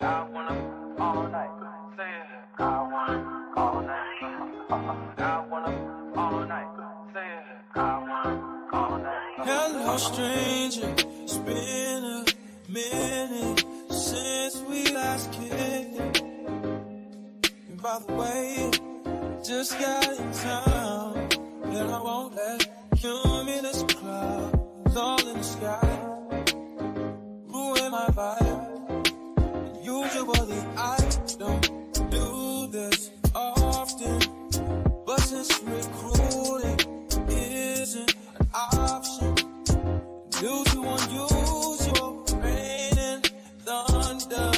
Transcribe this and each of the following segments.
I wanna all night. Say it. I wanna all night. I wanna all night. Say it. I wanna all night. Hello, stranger. It's been a minute since we last kicked it. And by the way, just got in town, and I won't let cumulus clouds all in the sky ruin my vibe. Usually I don't do this often, but since recruiting isn't an option, due to unusual rain and thunder,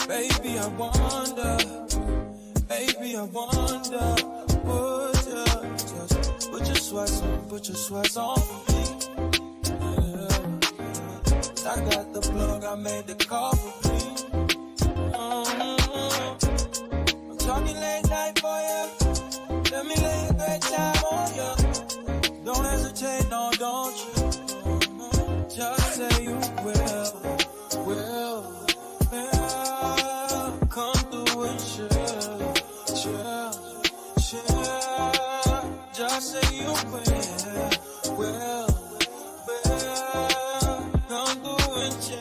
baby I wonder, would you just put your sweats on for me? Yeah. I got the plug, I made the call for me. I'm talking late night for you. Let me lay a great time on you. Don't hesitate, no, don't you? Just say you will. Come through and chill. Just say you will. Come through and chill.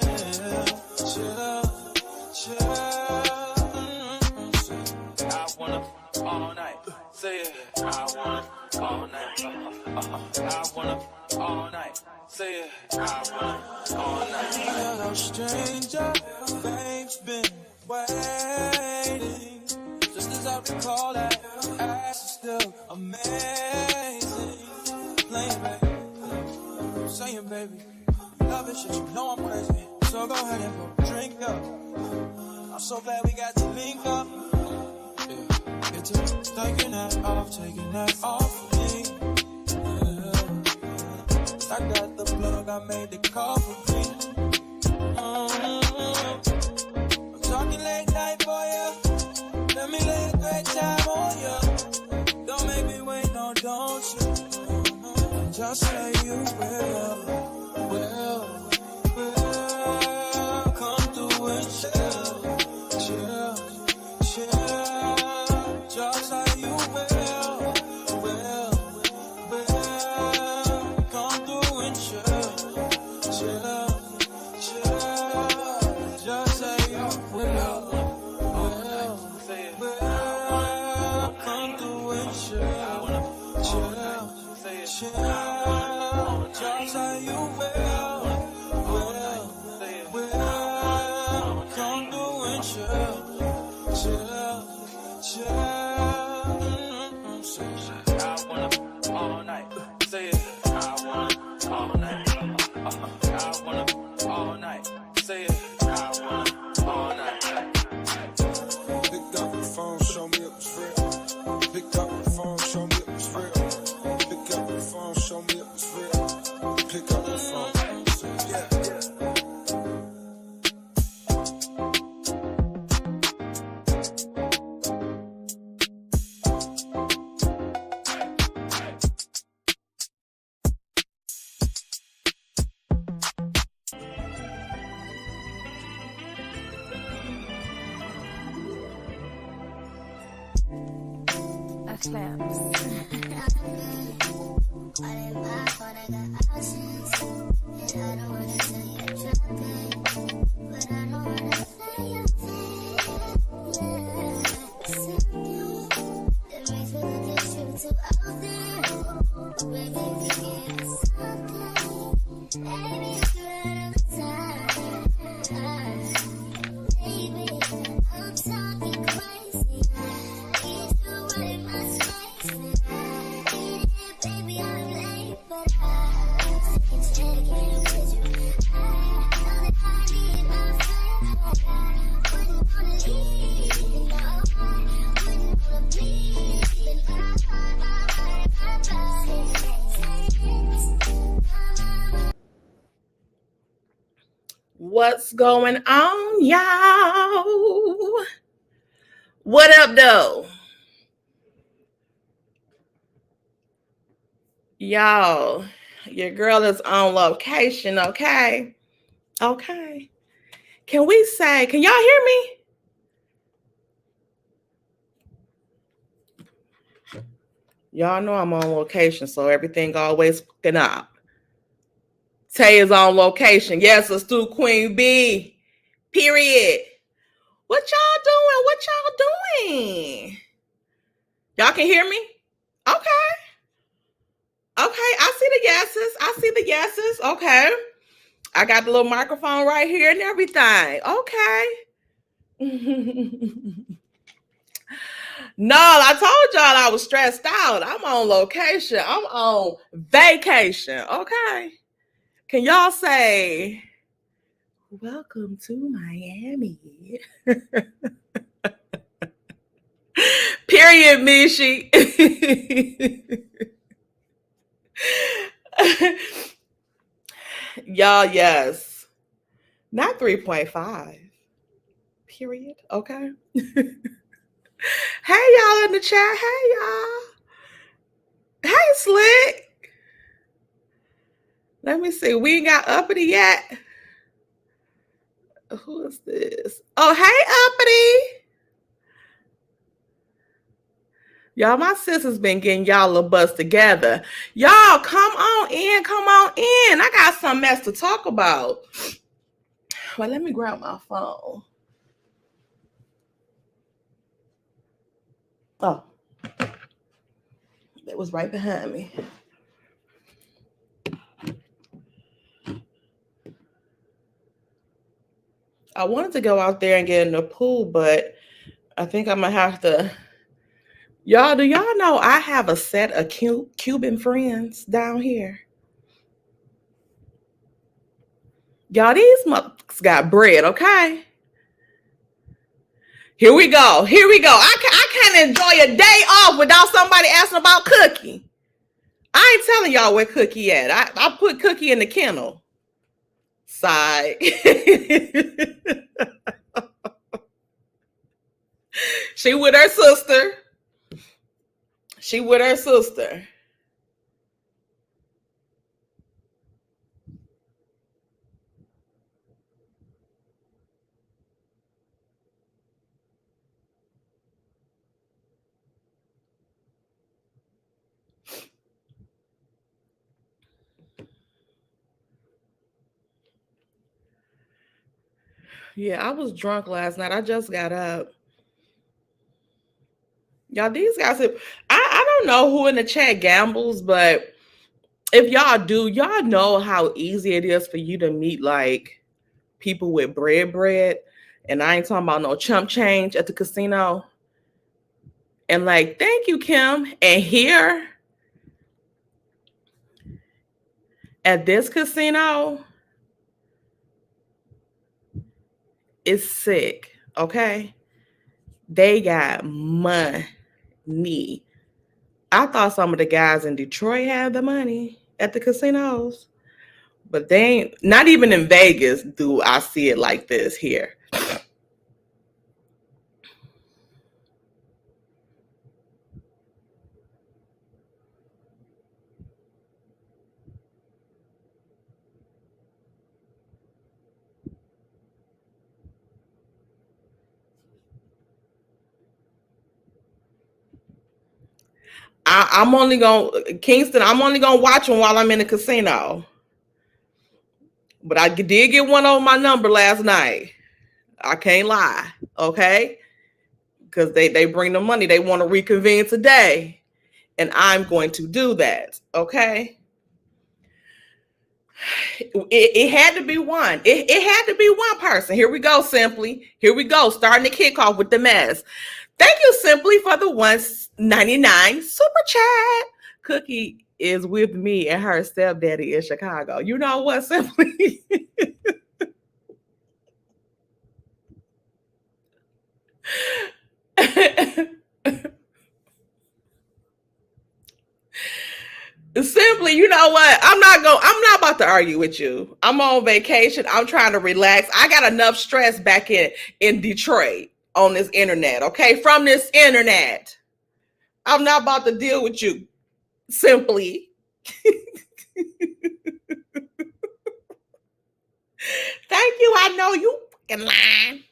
I wanna all night. Say it. I wanna all night. I wanna all night. Say it. I wanna all night. Hello, stranger. Babe's been waiting. Just as I recall that ass is still amazing. Playing, baby. Saying, baby. Love it, shit, you know I'm crazy. So go ahead and go drink up. I'm so glad we got to link up. Yeah, get to taking that off of me. Yeah. I got the plug, I made the call for me. I'm talking late night for you. Let me lay a great time on you. Don't make me wait, no, don't you? Just say you will. Come through and chill. Just like you will. Come through and chill. Just like you will. Come through and chill. Just like you will. Come through and chill. I wanna all night. Say it. I wanna all night. I wanna all night. Say it. I wanna all night. Pick up the phone, show me it was real. Pick up the phone, show me it was real. Pick up the phone, show me it was real. Pick up the phone. Yeah. Claps. What's going on, y'all? What up, though? Y'all, your girl is on location, okay? Okay. Can y'all hear me? Y'all know I'm on location, so everything always fucking up. Tay is on location. Yes, a Stu Queen B. Period. What y'all doing? What y'all doing? Y'all can hear me? Okay. Okay, I see the yeses. Okay. I got the little microphone right here and everything. Okay. No, I told y'all I was stressed out. I'm on location. I'm on vacation. Okay. Can y'all say, welcome to Miami? Period, Mishi. Y'all, yes. Not 3.5. Period. Okay. Hey, y'all in the chat. Hey, y'all. Hey, Slick. Let me see. We ain't got Uppity yet. Who is this? Oh, hey, Uppity. Y'all, my sister's been getting y'all a buzz together. Y'all, come on in. Come on in. I got something else to talk about. Well, let me grab my phone. Oh, that was right behind me. I wanted to go out there and get in the pool, but I think I'm going to have to. Y'all, do y'all know I have a set of Cuban friends down here? Y'all, these motherfuckers got bread, okay? Here we go. I can't enjoy a day off without somebody asking about Cookie. I ain't telling y'all where Cookie at. I put Cookie in the kennel. Side. She with her sister. Yeah, I was drunk last night. I just got up. Y'all, these guys, I don't know who in the chat gambles, but if y'all do, y'all know how easy it is for you to meet like people with bread. And I ain't talking about no chump change at the casino. And like, thank you, Kim. And here at this casino, it's sick. Okay. They got money. I thought some of the guys in Detroit had the money at the casinos, but they ain't, not even in Vegas do I see it like this here. I'm only gonna Kingston. I'm only gonna watch them while I'm in the casino. But I did get one on my number last night. I can't lie, okay? Because they bring the money. They want to reconvene today, and I'm going to do that, okay? It had to be one. It had to be one person. Here we go, Simply. Here we go. Starting the kickoff with the mess. Thank you, Simply, for the 199 super chat. Cookie is with me and her stepdaddy in Chicago. You know what, Simply? Simply, you know what? I'm not about to argue with you. I'm on vacation. I'm trying to relax. I got enough stress back in Detroit. on this internet, okay? From this internet. I'm not about to deal with you, simply. Thank you. I know you fucking lying.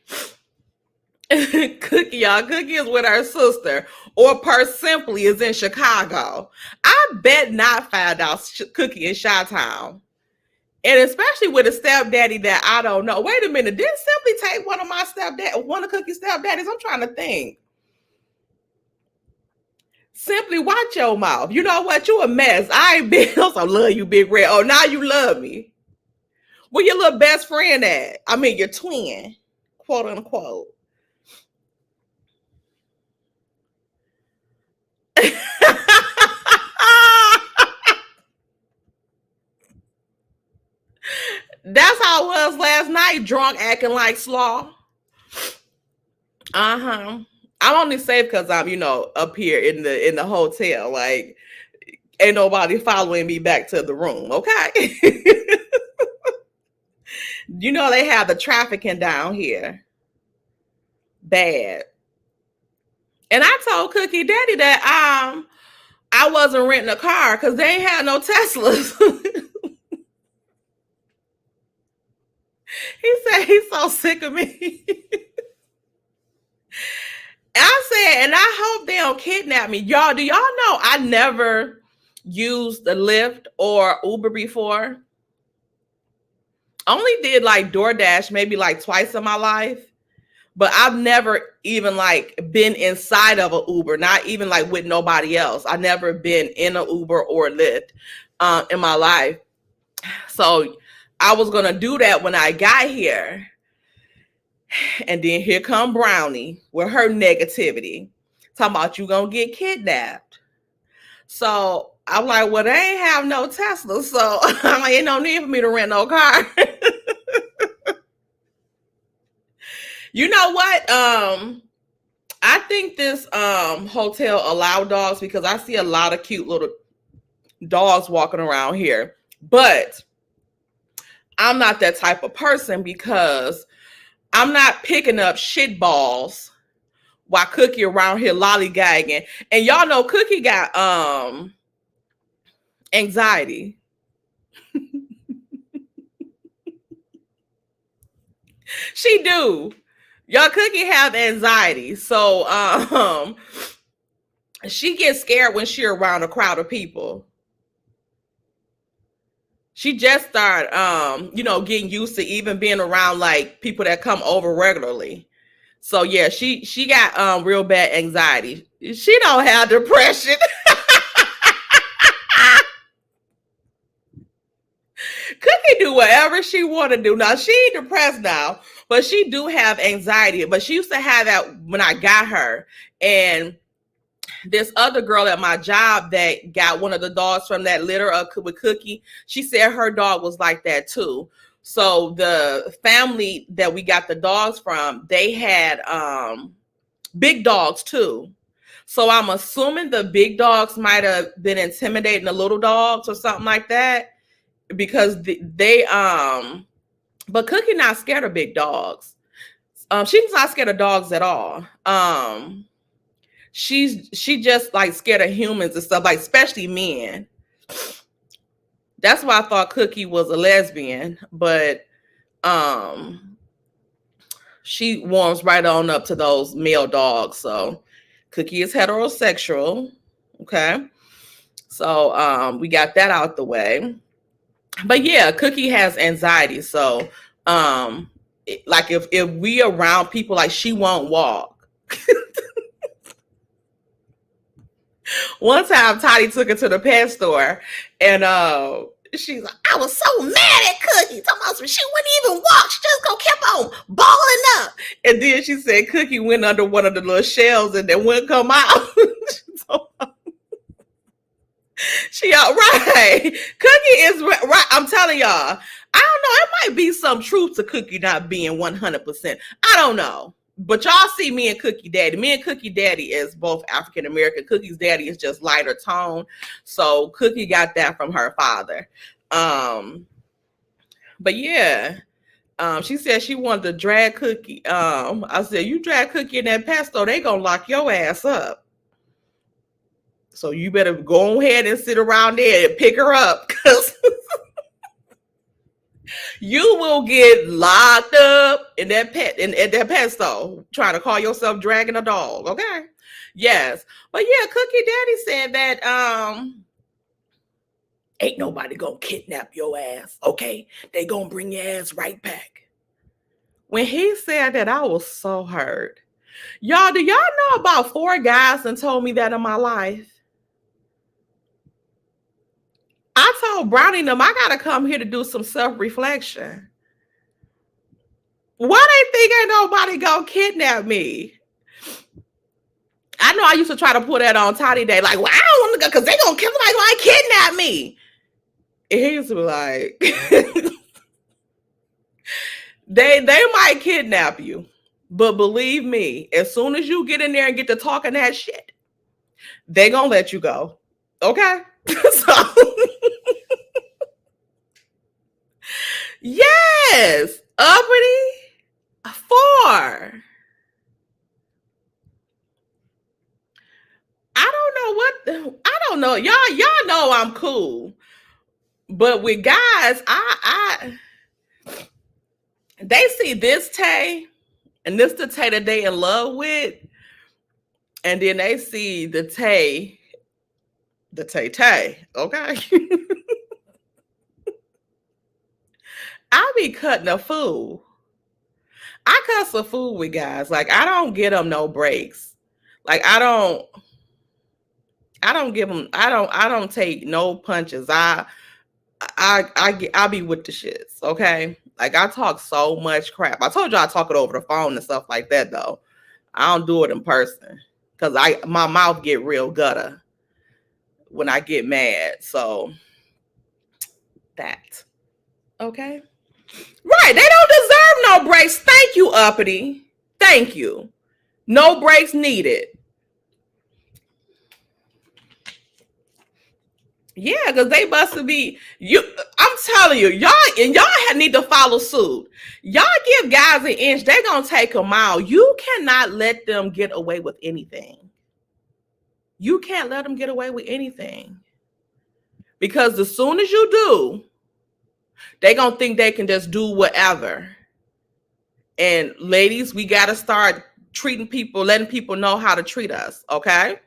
Cookie, y'all. Cookie is with her sister, or Per Simply is in Chicago. I bet not find out Cookie in Chi-Town. And especially with a stepdaddy that I don't know. Wait a minute. Did Simply take one of Cookie's stepdaddies? I'm trying to think. Simply watch your mouth. You know what? You a mess. I ain't been. I love you, Big Red. Oh, now you love me. Where your little best friend at? I mean, your twin, quote unquote. That's how it was last night, drunk, acting like SLAW. I'm only safe because I'm, up here in the hotel. Like, ain't nobody following me back to the room, okay? They have the trafficking down here. Bad. And I told Cookie Daddy that I wasn't renting a car because they ain't had no Teslas. He said he's so sick of me. I said, and I hope they don't kidnap me. Y'all, do y'all know I never used the Lyft or Uber before? Only did like DoorDash maybe like twice in my life. But I've never even like been inside of an Uber, not even like with nobody else. I've never been in an Uber or Lyft in my life. So I was going to do that when I got here. And then here come Brownie with her negativity. Talking about you going to get kidnapped. So I'm like, well, they ain't have no Tesla. So I'm like, ain't no need for me to rent no car. You know what? I think this hotel allow dogs because I see a lot of cute little dogs walking around here. But I'm not that type of person because I'm not picking up shit balls while Cookie around here lollygagging. And y'all know Cookie got anxiety. She do. Y'all, Cookie have anxiety. So she gets scared when she around a crowd of people. She just started getting used to even being around like people that come over regularly. So yeah, she got real bad anxiety. She don't have depression. Cookie do whatever she want to do. Now she ain't depressed now, but she do have anxiety. But she used to have that when I got her. And this other girl at my job that got one of the dogs from that litter with Cookie, she said her dog was like that too. So the family that we got the dogs from, they had big dogs too. So I'm assuming the big dogs might have been intimidating the little dogs or something like that. Because but Cookie not scared of big dogs. She's not scared of dogs at all. She just like scared of humans and stuff, like especially men. That's why I thought Cookie was a lesbian, but she warms right on up to those male dogs. So Cookie is heterosexual. Okay. So we got that out the way. But yeah, Cookie has anxiety. So like if we around people, like she won't walk. One time Toddy took her to the pet store and she's like, I was so mad at Cookie. She wouldn't even walk. She just kept on balling up. And then she said Cookie went under one of the little shells and then wouldn't come out. She all right. Cookie is right. I'm telling y'all, I don't know. It might be some truth to Cookie not being 100%. I don't know. But y'all see me and Cookie Daddy. Me and Cookie Daddy is both African American. Cookie's daddy is just lighter tone. So Cookie got that from her father. But yeah, She said she wanted to drag Cookie. I said, you drag Cookie in that pesto, they gonna lock your ass up. So you better go ahead and sit around there and pick her up, because you will get locked up in that that pesto trying to call yourself dragging a dog. Okay. Yes. But yeah, Cookie Daddy said that ain't nobody gonna kidnap your ass. Okay. They gonna bring your ass right back. When he said that, I was so hurt. Y'all, do y'all know about 4 guys that told me that in my life? I told Brownie them I gotta come here to do some self-reflection. Why they think ain't nobody gonna kidnap me? I know I used to try to put that on Toddy Day, like, well, I don't want to go because they gonna kill me, like, why kidnap me? And he used to be like, they might kidnap you, but believe me, as soon as you get in there and get to talking that shit, they gonna let you go. Okay? So yes, uppity 4. I don't know. Y'all know I'm cool. But with guys, they see this Tay, and this the Tay that they in love with, and then they see the Tay, okay? I be cutting a fool. I cuss a fool with guys. Like, I don't get them no breaks. Like, I don't give them, I don't take no punches. I be with the shits, okay? Like, I talk so much crap. I told you I talk it over the phone and stuff like that, though. I don't do it in person because my mouth get real gutter when I get mad. So that, okay? Right, they don't deserve no breaks. Thank you, uppity. Thank you. No breaks needed. Yeah, because they must be you. I'm telling you, y'all need to follow suit. Y'all give guys an inch, they're gonna take a mile. You cannot let them get away with anything. You can't let them get away with anything. Because as soon as you do, they're gonna think they can just do whatever. And ladies, we gotta start treating people, letting people know how to treat us, okay?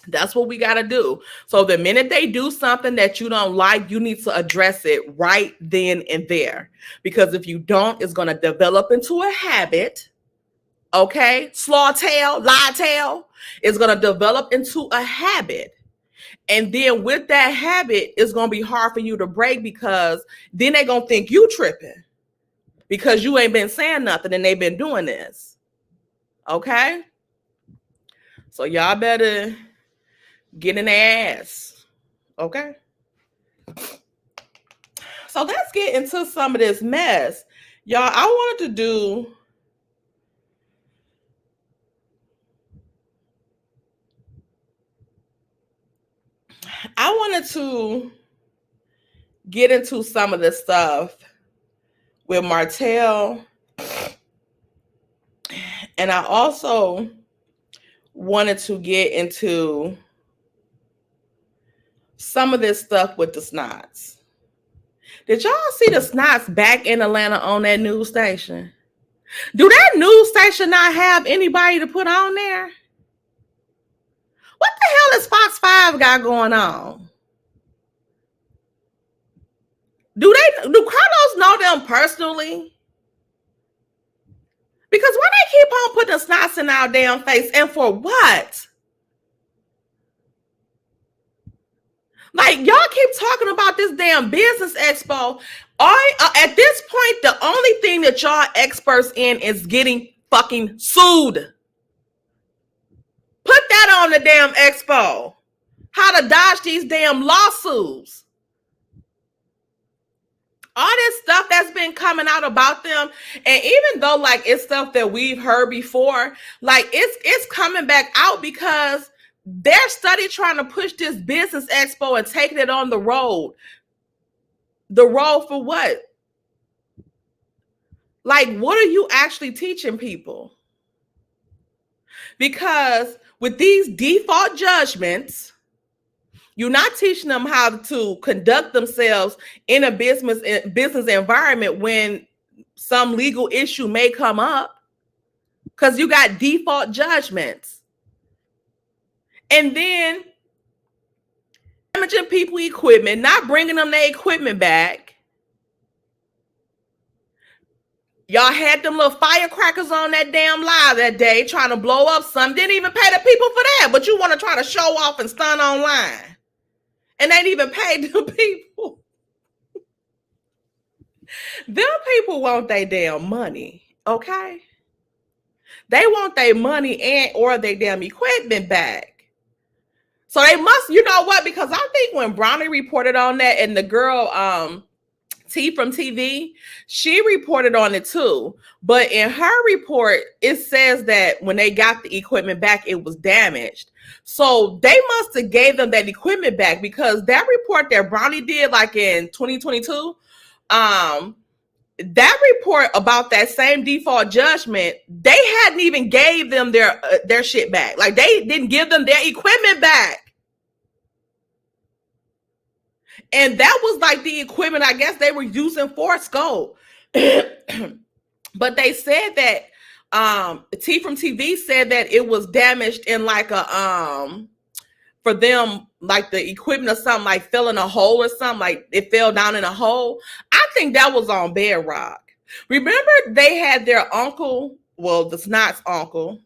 That's what we got to do. So the minute they do something that you don't like, you need to address it right then and there. Because if you don't, it's going to develop into a habit. Okay? SLAW, LIETELL is going to develop into a habit. And then with that habit, it's going to be hard for you to break, because then they're going to think you tripping because you ain't been saying nothing and they've been doing this. Okay? So y'all better get in their ass. Okay? So let's get into some of this mess. Y'all, I wanted to get into some of this stuff with Martel. And I also wanted to get into some of this stuff with the SNOTTS. Did y'all see the SNOTTS back in Atlanta on that news station? Do that news station not have anybody to put on there? What the hell is Fox 5 got going on? Do Carlos know them personally? Because why they keep on putting the SNOTTS in our damn face, and for what? Like, y'all keep talking about this damn business expo. At this point, the only thing that y'all experts in is getting fucking sued. Put that on the damn expo. How to dodge these damn lawsuits. All this stuff that's been coming out about them, and even though like it's stuff that we've heard before, like it's coming back out because they're study trying to push this business expo and taking it on the road. The road for what? Like, what are you actually teaching people? Because with these default judgments, you're not teaching them how to conduct themselves in a business environment when some legal issue may come up, because you got default judgments. And then damaging people equipment, not bringing them their equipment back. Y'all had them little firecrackers on that damn live that day trying to blow up something. Didn't even pay the people for that, but you want to try to show off and stun online. And they didn't even pay the people. Them people want their damn money, okay? They want their money and or their damn equipment back. So they must, you know what? Because I think when Brownie reported on that and the girl, T from TV, she reported on it too. But in her report, it says that when they got the equipment back, it was damaged. So they must have gave them that equipment back, because that report that Brownie did like in 2022, that report about that same default judgment, they hadn't even gave them their shit back. Like, they didn't give them their equipment back. And that was like the equipment, I guess, they were using for scope. But they said that T from TV said that it was damaged in like a for them, like the equipment or something like fell in a hole or something, like it fell down in a hole. I think that was on bedrock. Remember, they had their uncle, well, the SNOTTS uncle,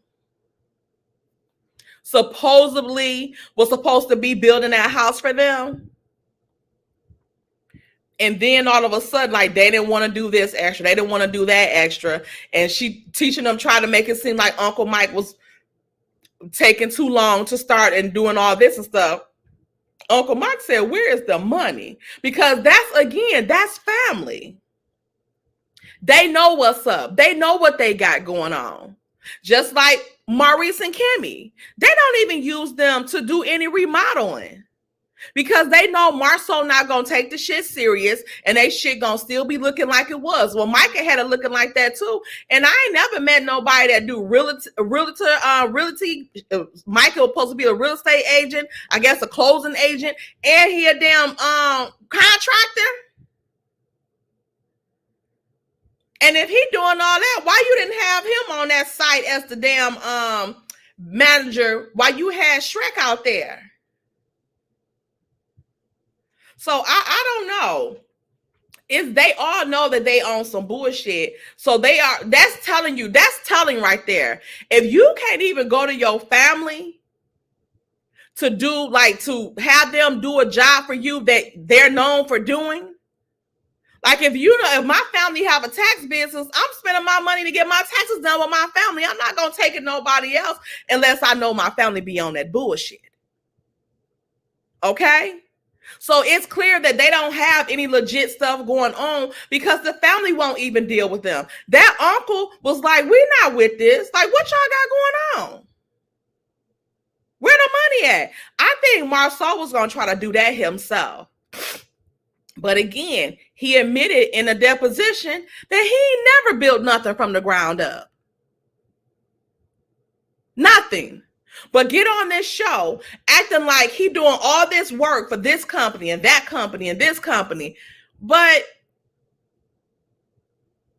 supposedly was supposed to be building that house for them. And then all of a sudden, like, they didn't want to do this extra. They didn't want to do that extra. And she teaching them, trying to make it seem like Uncle Mike was taking too long to start and doing all this and stuff. Uncle Mike said, where is the money? Because that's family. They know what's up. They know what they got going on. Just like Maurice and Kimmy. They don't even use them to do any remodeling, because they know Marceau not going to take the shit serious, and they shit going to still be looking like it was. Well, Micah had it looking like that too. And I ain't never met nobody that do realty. Micah was supposed to be a real estate agent, I guess a closing agent, and he a damn contractor. And if he doing all that, why you didn't have him on that site as the damn manager while you had Shrek out there? So I don't know. If they all know that they own some bullshit, so that's telling right there. If you can't even go to your family to do, like, to have them do a job for you that they're known for doing. Like, if my family have a tax business, I'm spending my money to get my taxes done with my family. I'm not going to take it nobody else unless I know my family be on that bullshit. Okay? So it's clear that they don't have any legit stuff going on, because the family won't even deal with them. That uncle was like, we're not with this. Like, what y'all got going on? Where the money at? I think Marceau was going to try to do that himself. But again, he admitted in a deposition that he never built nothing from the ground up. Nothing. But get on this show acting like he doing all this work for this company and that company and this company. But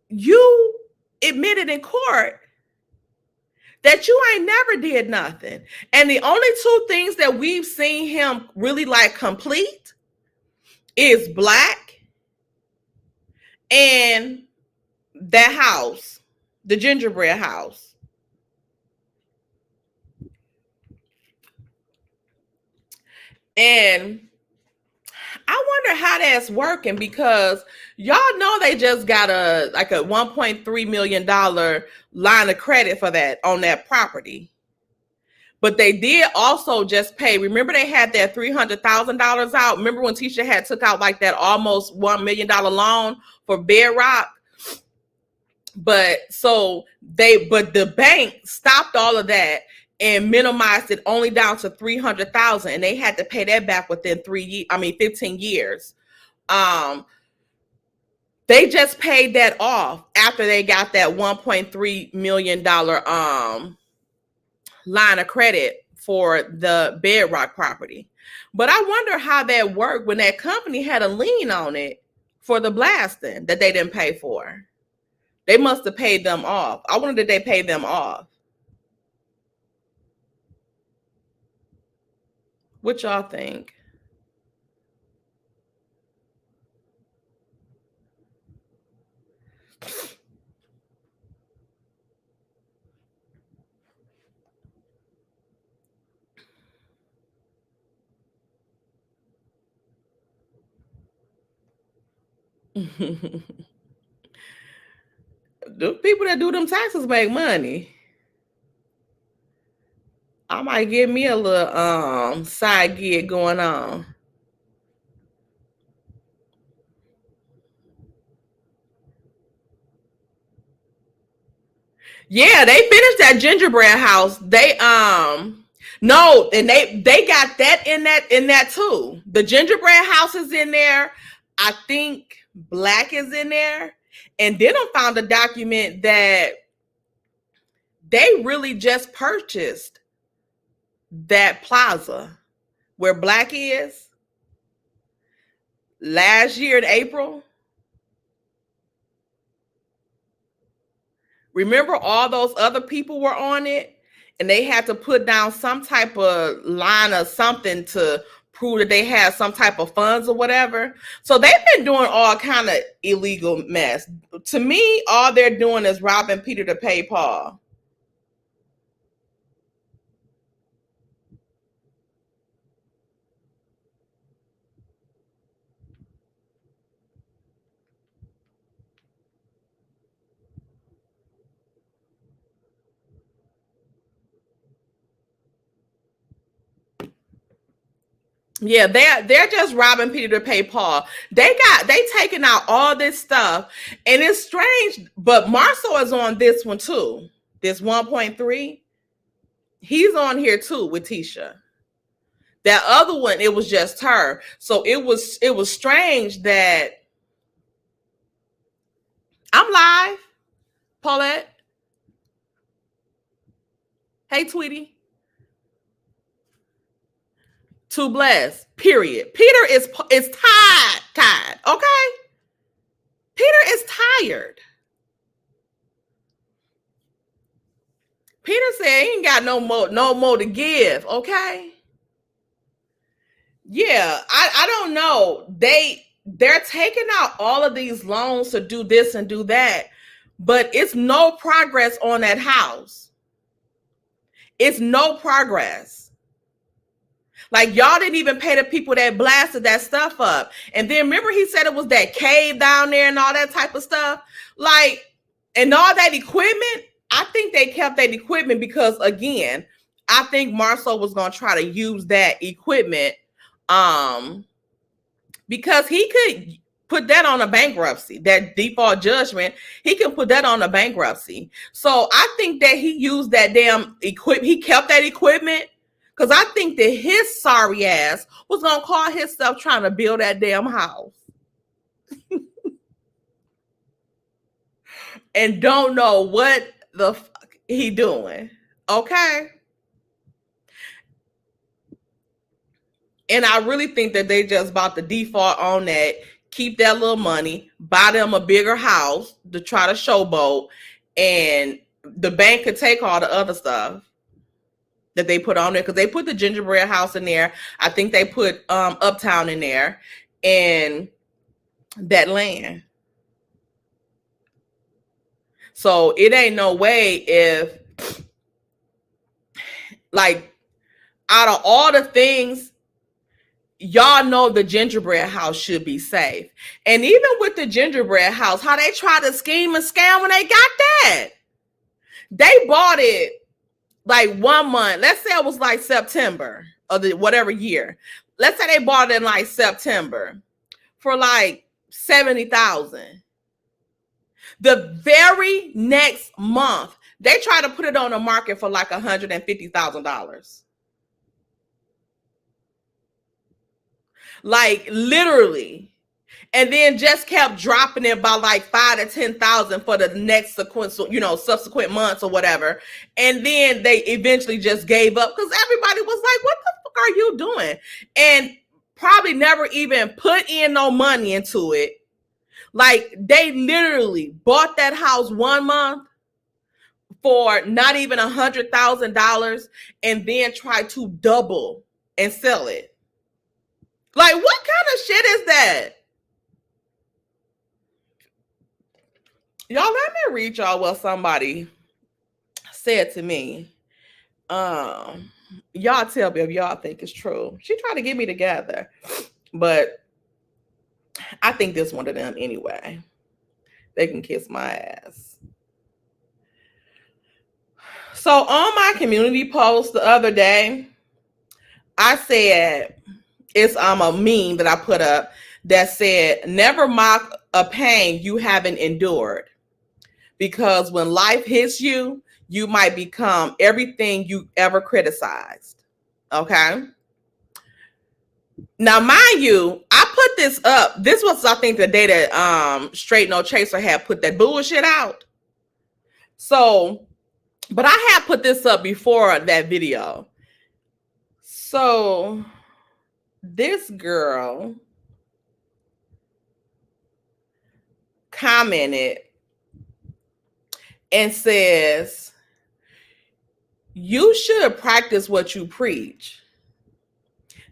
you admitted in court that you ain't never did nothing. And the only two things that we've seen him really like complete is Black and that house, the gingerbread house. And I wonder how that's working, because y'all know they just got a $1.3 million line of credit for that on that property. But they did also just pay. Remember, they had that $300,000 out. Remember when Tisha had took out like that almost $1 million loan for Bedrock? But the bank stopped all of that and minimized it only down to $300,000, and they had to pay that back within 15 years. They just paid that off after they got that $1.3 million line of credit for the Bedrock property. But I wonder how that worked when that company had a lien on it for the blasting that they didn't pay for. They must have paid them off. I wonder did they pay them off? What y'all think? The people that do them taxes make money. I might get me a little side gig going on. Yeah, they finished that gingerbread house. They no, and they got that in that too. The gingerbread house is in there. I think Black is in there. And then I found a document that they really just purchased that plaza where Black is last year in April. Remember all those other people were on it and they had to put down some type of line or something to prove that they had some type of funds or whatever. So they've been doing all kind of illegal mess. To me, all they're doing is robbing Peter to pay Paul. Yeah, they're just robbing Peter to pay Paul. They taking out all this stuff, and it's strange. But Marcel is on this one too. This 1.3, he's on here too with Tisha. That other one, it was just her. So it was strange that I'm live, Paulette. Hey, Tweety. Too blessed. Period. Peter is tired. Okay. Peter is tired. Peter said he ain't got no more to give. Okay. Yeah, I don't know. They're taking out all of these loans to do this and do that, but it's no progress on that house. It's no progress. Like, y'all didn't even pay the people that blasted that stuff up. And then remember he said it was that cave down there and all that type of stuff. Like, and all that equipment, I think they kept that equipment because, again, I think Marcel was going to try to use that equipment because he could put that on a bankruptcy, that default judgment. He can put that on a bankruptcy. So I think that he used that damn equipment. He kept that equipment. Because I think that his sorry ass was going to call himself trying to build that damn house. And don't know what the fuck he doing. Okay? And I really think that they just about to default on that, keep that little money, buy them a bigger house to try to showboat, and the bank could take all the other stuff that they put on there, because they put the gingerbread house in there. I think they put Uptown in there and that land. So it ain't no way if, like, out of all the things, y'all know the gingerbread house should be safe. And even with the gingerbread house, how they tried to scheme and scam when they got that. They bought it like 1 month, let's say it was like September of the whatever year. Let's say they bought it in like September for like $70,000. The very next month, they tried to put it on the market for like $150,000. Like, literally. and then just kept dropping it by like 5 to 10,000 for the next subsequent months or whatever. And then they eventually just gave up because everybody was like, what the fuck are you doing? And probably never even put in no money into it. Like, they literally bought that house 1 month for not even $100,000 and then tried to double and sell it. Like, what kind of shit is that? Y'all, let me read y'all what somebody said to me. Y'all tell me if y'all think it's true. She tried to get me together, but I think this one of them anyway. They can kiss my ass. So on my community post the other day, I said, it's a meme that I put up that said, never mock a pain you haven't endured. Because when life hits you, you might become everything you ever criticized. Okay? Now, mind you, I put this up. This was, I think, the day that Straight No Chaser had put that bullshit out. So, but I had put this up before that video. So, this girl commented and says, you should practice what you preach.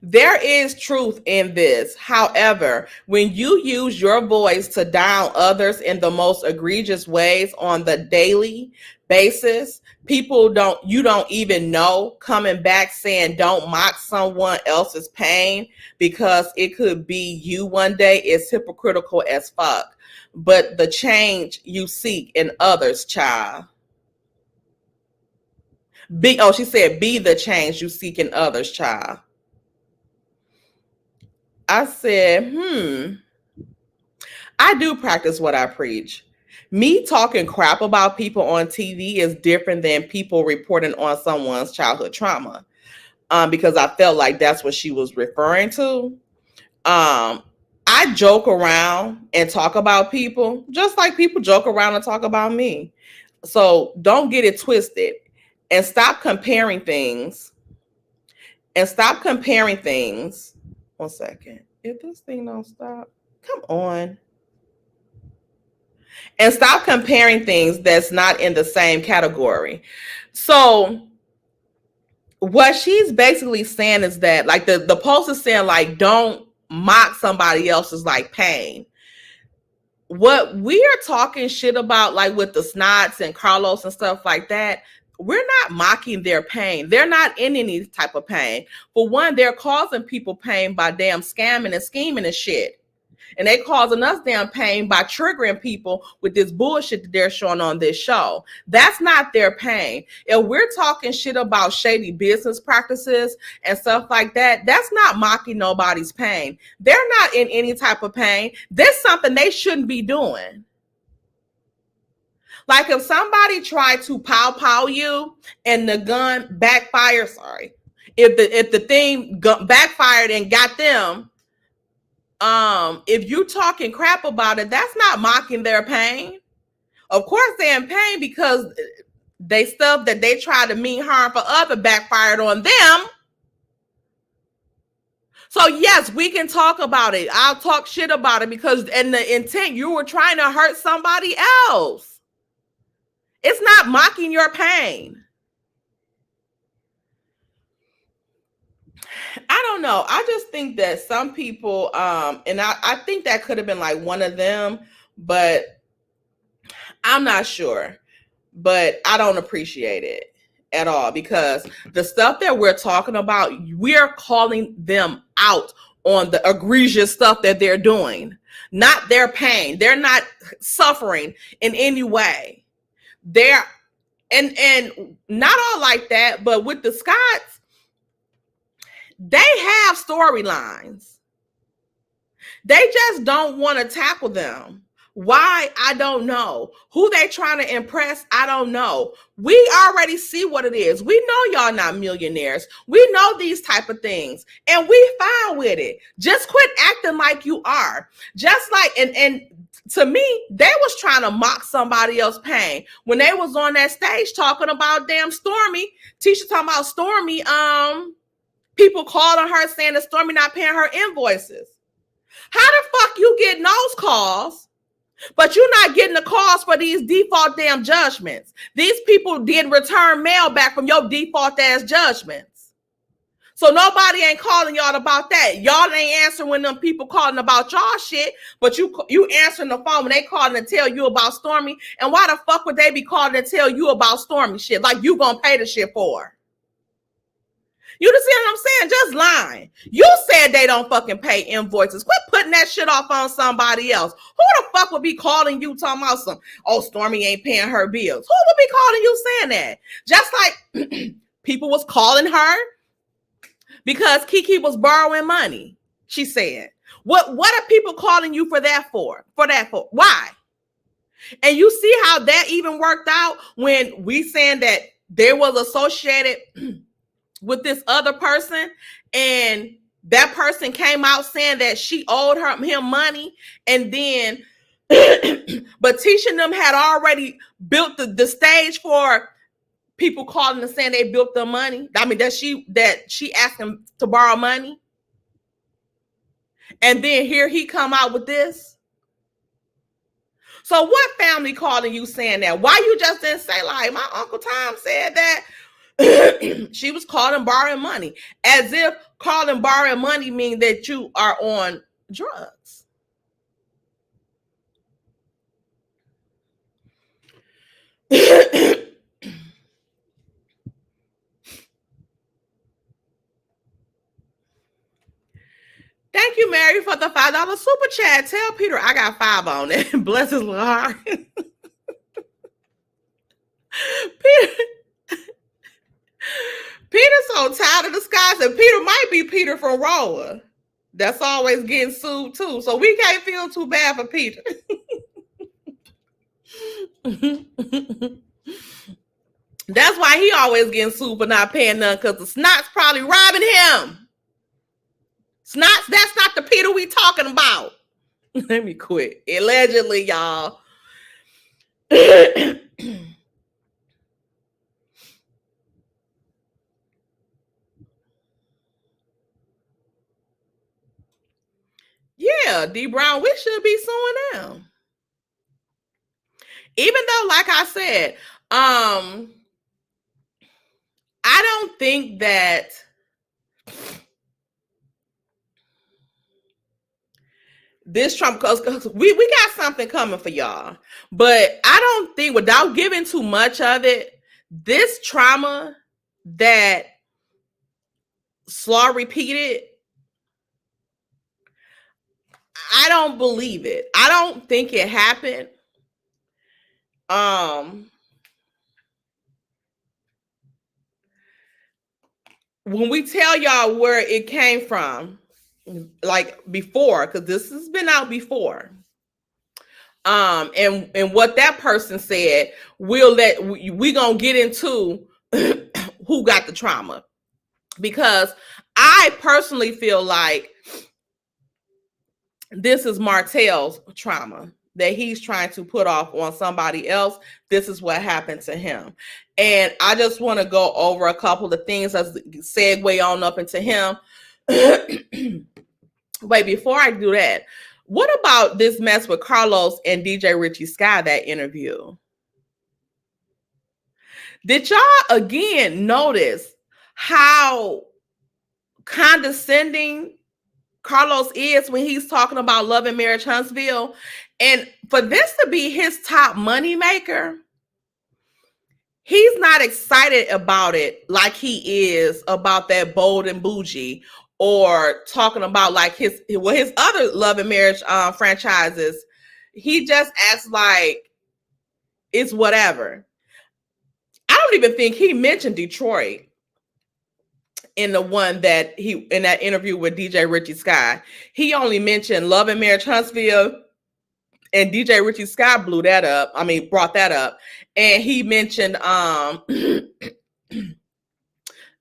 There is truth in this. However, when you use your voice to down others in the most egregious ways on the daily basis, you don't even know, coming back saying don't mock someone else's pain because it could be you one day is hypocritical as fuck. But the change you seek in others, child. She said, be the change you seek in others, child. I said, I do practice what I preach. Me talking crap about people on TV is different than people reporting on someone's childhood trauma. Because I felt like that's what she was referring to. I joke around and talk about people just like people joke around and talk about me. So don't get it twisted and stop comparing things. One second. If this thing don't stop, come on. And stop comparing things that's not in the same category. So what she's basically saying is that, like, the post is saying, like, don't mock somebody else's like pain. What we are talking shit about, like with the SNOTTS and Carlos and stuff like that, we're not mocking their pain. They're not in any type of pain. For one, they're causing people pain by damn scamming and scheming and shit. And they causing us damn pain by triggering people with this bullshit that they're showing on this show. That's not their pain. If we're talking shit about shady business practices and stuff like that, that's not mocking nobody's pain. They're not in any type of pain. That's something they shouldn't be doing. Like if somebody tried to pow you and the gun backfired, if the thing backfired and got them, if you talking crap about it, that's not mocking their pain. Of course they're in pain because they stuff that they try to mean harm for other backfired on them. So yes, we can talk about it. I'll talk shit about it because in the intent you were trying to hurt somebody else. It's not mocking your pain. I don't know. I just think that some people, and I think that could have been like one of them, but I'm not sure. But I don't appreciate it at all because the stuff that we're talking about, we're calling them out on the egregious stuff that they're doing, not their pain. They're not suffering in any way. They're, and not all like that, but with the Scotts, they have storylines. They just don't want to tackle them. Why? I don't know. Who they trying to impress? I don't know. We already see what it is. We know y'all not millionaires. We know these type of things, and we fine with it. Just quit acting like you are. Just like, and to me, they was trying to mock somebody else's pain when they was on that stage talking about damn Stormy. Tisha talking about Stormy. People calling her saying that Stormy not paying her invoices. How the fuck you getting those calls? But you're not getting the calls for these default damn judgments. These people did return mail back from your default ass judgments. So nobody ain't calling y'all about that. Y'all ain't answering when them people calling about y'all shit, but you answering the phone when they calling to tell you about Stormy. And why the fuck would they be calling to tell you about Stormy shit? Like you gonna pay the shit for her. You see what I'm saying? Just lying. You said they don't fucking pay invoices. Quit putting that shit off on somebody else. Who the fuck would be calling you talking about some, oh, Stormy ain't paying her bills? Who would be calling you saying that? Just like people was calling her because Kiki was borrowing money, she said. What are people calling you for that for? Why? And you see how that even worked out when we saying that there was associated with this other person, and that person came out saying that she owed him money, and then but Tisha and them had already built the stage for people calling and saying they built the money. I mean that she asked him to borrow money, and then here he come out with this. So what family calling you saying that? Why you just didn't say like my Uncle Tom said that she was calling borrowing money, as if calling borrowing money mean that you are on drugs. Thank you, Mary, for the $5 super chat. Tell Peter I got 5 on it. Bless his little heart. Peter's so tired of the skies, and Peter might be Peter from Rolla. That's always getting sued too. So we can't feel too bad for Peter. That's why he always getting sued for not paying none, because the SNOTTS probably robbing him. SNOTTS, that's not the Peter we talking about. Let me quit. Allegedly, y'all. Yeah, D Brown, we should be suing them. Even though, like I said, I don't think that this Trump, because we got something coming for y'all. But I don't think, without giving too much of it, this trauma that SLAW repeated, I don't believe it. I don't think it happened. When we tell y'all where it came from, like before, because this has been out before, and what that person said, we gonna get into who got the trauma, because I personally feel like this is Martel's trauma that he's trying to put off on somebody else. This is what happened to him. And I just want to go over a couple of things as segue on up into him. Wait, before I do that, what about this mess with Carlos and DJ Richie Sky, that interview? Did y'all again notice how condescending Carlos is when he's talking about Love and Marriage Huntsville? And for this to be his top money maker, he's not excited about it like he is about that Bold and Bougie, or talking about like his other Love and Marriage franchises. He just acts like it's whatever. I don't even think he mentioned Detroit in the one that in that interview with DJ Richie Sky. He only mentioned Love and Marriage Huntsville And DJ Richie Scott brought that up. And he mentioned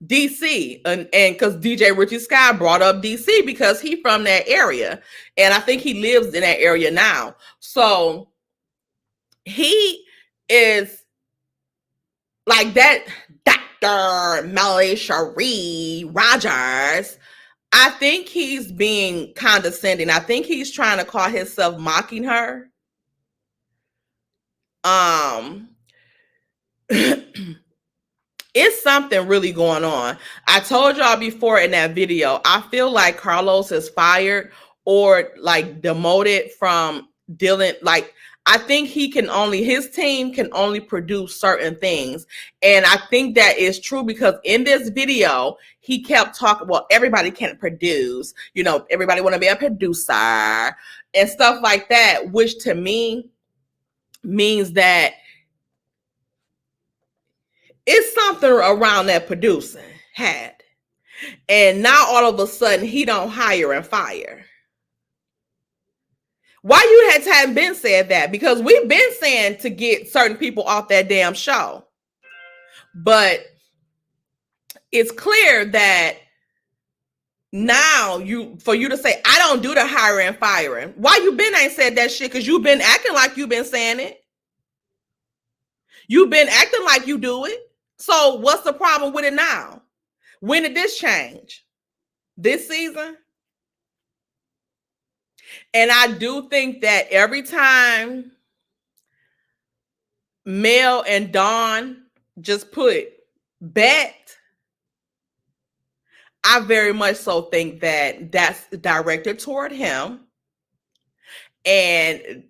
DC, and because DJ Richie Scott brought up DC because he's from that area, and I think he lives in that area now. So he is like that. Dr. Melly Cherie Rogers, I think he's being condescending. I think he's trying to call himself mocking her. It's something really going on. I told y'all before in that video, I feel like Carlos is fired or like demoted from dealing. Like, I think his team can only produce certain things. And I think that is true because in this video, he kept talking, well, everybody can't produce, everybody want to be a producer and stuff like that, which to me means that it's something around that producing had. And now all of a sudden he don't hire and fire. Why you hadn't been said that? Because we've been saying to get certain people off that damn show. But it's clear that now for you to say, I don't do the hiring and firing. Why you been ain't said that shit? Because you've been acting like you've been saying it. You've been acting like you do it. So what's the problem with it now? When did this change? This season? And I do think that every time Mel and Dawn just put bet, I very much so think that that's directed toward him. And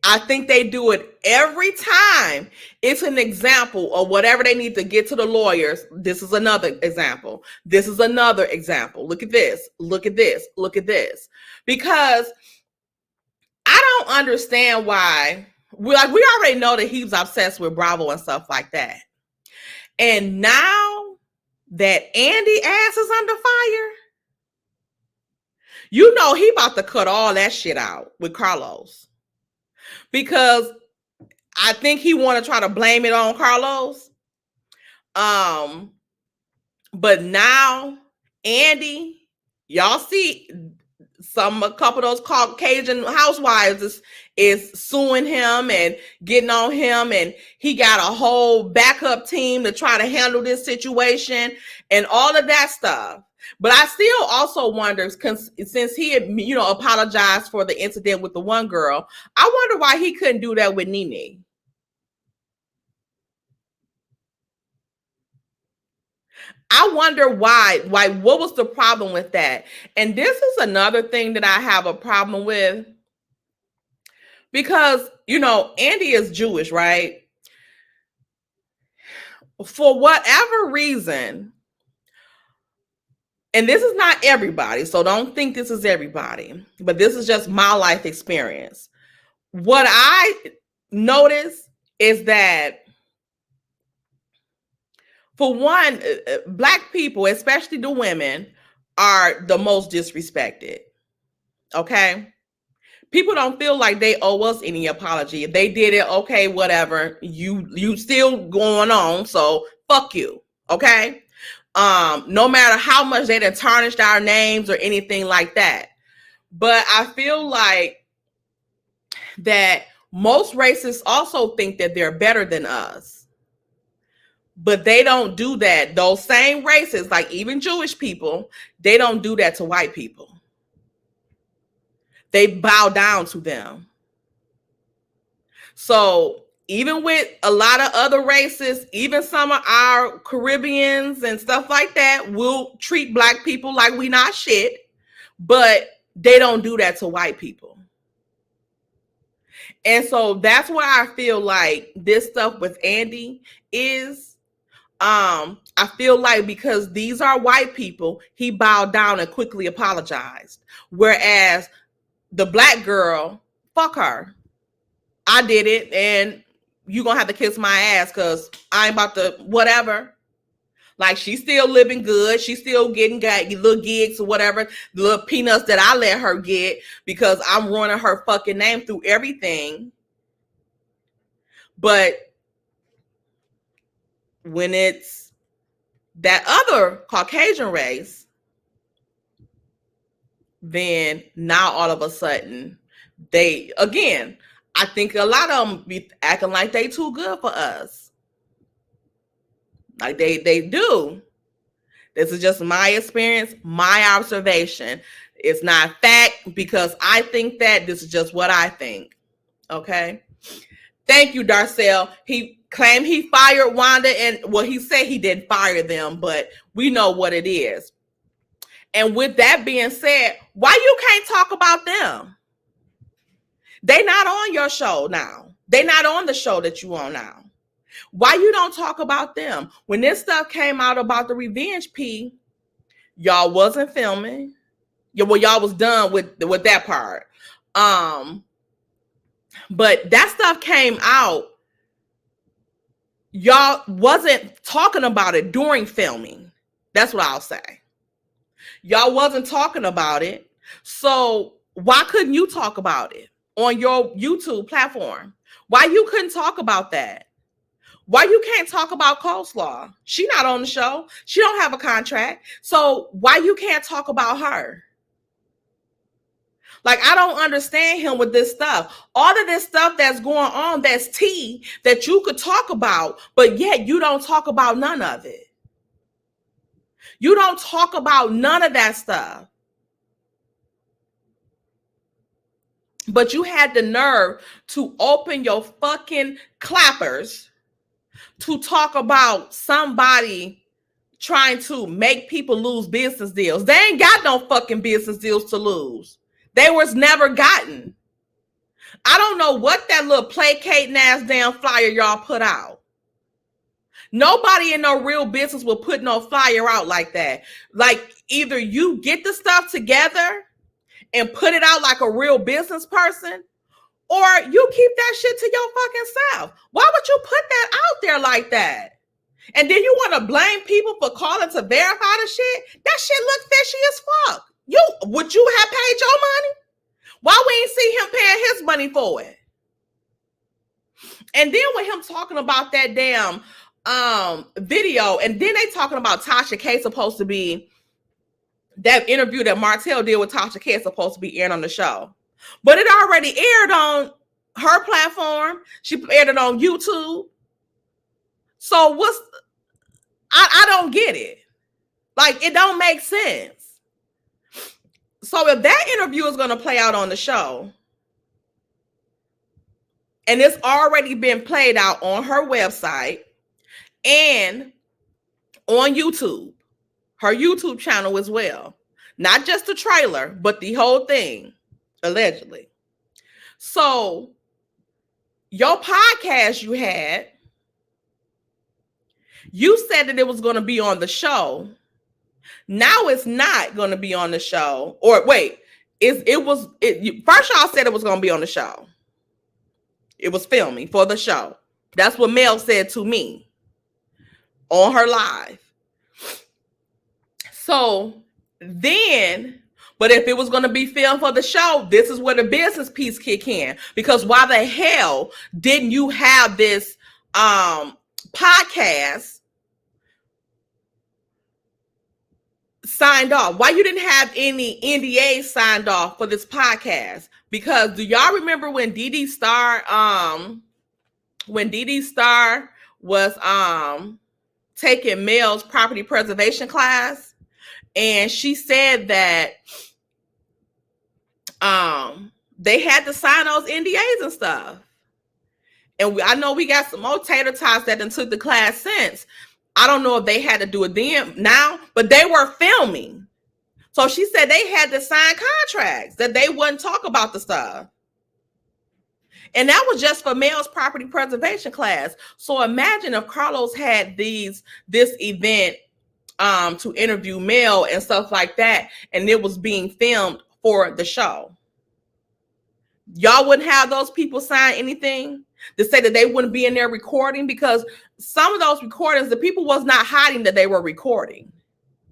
I think they do it every time. It's an example of whatever they need to get to the lawyers. This is another example. This is another example. Look at this. Look at this. Look at this. Because I don't understand why. We already know that he's obsessed with Bravo and stuff like that. And now that Andy ass is under fire, he about to cut all that shit out with Carlos. Because I think he want to try to blame it on Carlos. But now Andy, y'all see a couple of those Caucasian housewives is suing him and getting on him, and he got a whole backup team to try to handle this situation and all of that stuff. But I still also wonder, since he had, apologized for the incident with the one girl, I wonder why he couldn't do that with Nene. I wonder why, what was the problem with that? And this is another thing that I have a problem with. Because, Andy is Jewish, right? For whatever reason, and this is not everybody, so don't think this is everybody, but this is just my life experience. What I notice is that, for one, Black people, especially the women, are the most disrespected. Okay? People don't feel like they owe us any apology. If they did it, okay, whatever. You still going on, so fuck you. Okay? No matter how much they done tarnished our names or anything like that. But I feel like that most racists also think that they're better than us. But they don't do that. Those same races, like even Jewish people, they don't do that to white people. They bow down to them. So even with a lot of other races, even some of our Caribbeans and stuff like that will treat Black people like we not shit, but they don't do that to white people. And so that's why I feel like this stuff with Andy is, I feel like because these are white people, he bowed down and quickly apologized. Whereas the Black girl, fuck her. I did it, and you gonna have to kiss my ass because I ain't about to whatever. Like, she's still living good. She's still getting little gigs or whatever, the little peanuts that I let her get because I'm running her fucking name through everything. But when it's that other Caucasian race, then now all of a sudden they, again, I think a lot of them be acting like they too good for us. Like they do. This is just my experience, my observation. It's not fact because I think that. This is just what I think. Okay. Thank you, Darcel. He claimed he fired Wanda, and well, he said he didn't fire them, but we know what it is. And with that being said, why you can't talk about them? They not on your show now. They not on the show that you on now. Why you don't talk about them? When this stuff came out about the revenge P, y'all wasn't filming. Yeah, well, y'all was done with that part. But that stuff came out. Y'all wasn't talking about it during filming. That's what I'll say. Y'all wasn't talking about it. So why couldn't you talk about it on your YouTube platform? Why you couldn't talk about that? Why you can't talk about coleslaw? She not on the show. She don't have a contract. So why you can't talk about her? Like, I don't understand him with this stuff. All of this stuff that's going on, that's tea that you could talk about, but yet you don't talk about none of it. You don't talk about none of that stuff. But you had the nerve to open your fucking clappers to talk about somebody trying to make people lose business deals. They ain't got no fucking business deals to lose. They was never gotten. I don't know what that little placating ass damn flyer y'all put out. Nobody in no real business will put no flyer out like that. Like, either you get the stuff together and put it out like a real business person, or you keep that shit to your fucking self. Why would you put that out there like that? And then you want to blame people for calling to verify the shit? That shit look fishy as fuck. Would you have paid your money? Why we ain't see him paying his money for it? And then with him talking about that damn video, and then they talking about Tasha K supposed to be, that interview that Martel did with Tasha K is supposed to be aired on the show. But it already aired on her platform. She aired it on YouTube. So I don't get it. Like, it don't make sense. So if that interview is going to play out on the show, and it's already been played out on her website and on YouTube, her YouTube channel as well, not just the trailer, but the whole thing, allegedly. So your podcast you had, you said that it was going to be on the show. Now it's not going to be on the show. Or wait, first y'all said it was going to be on the show. It was filming for the show. That's what Mel said to me on her live. So then, but if it was going to be filmed for the show, this is where the business piece kick in. Because why the hell didn't you have this podcast signed off? Why you didn't have any NDAs signed off for this podcast? Because do y'all remember when Dee Star was taking Mel's property preservation class, and she said that they had to sign those NDAs and stuff. And I know we got some more tater tots that done took the class since. I don't know if they had to do it then now, but they were filming. So she said they had to sign contracts that they wouldn't talk about the stuff. And that was just for Mel's property preservation class. So imagine if Carlos had this event to interview Mel and stuff like that, and it was being filmed for the show. Y'all wouldn't have those people sign anything. to say that they wouldn't be in there recording, because some of those recordings, the people was not hiding that they were recording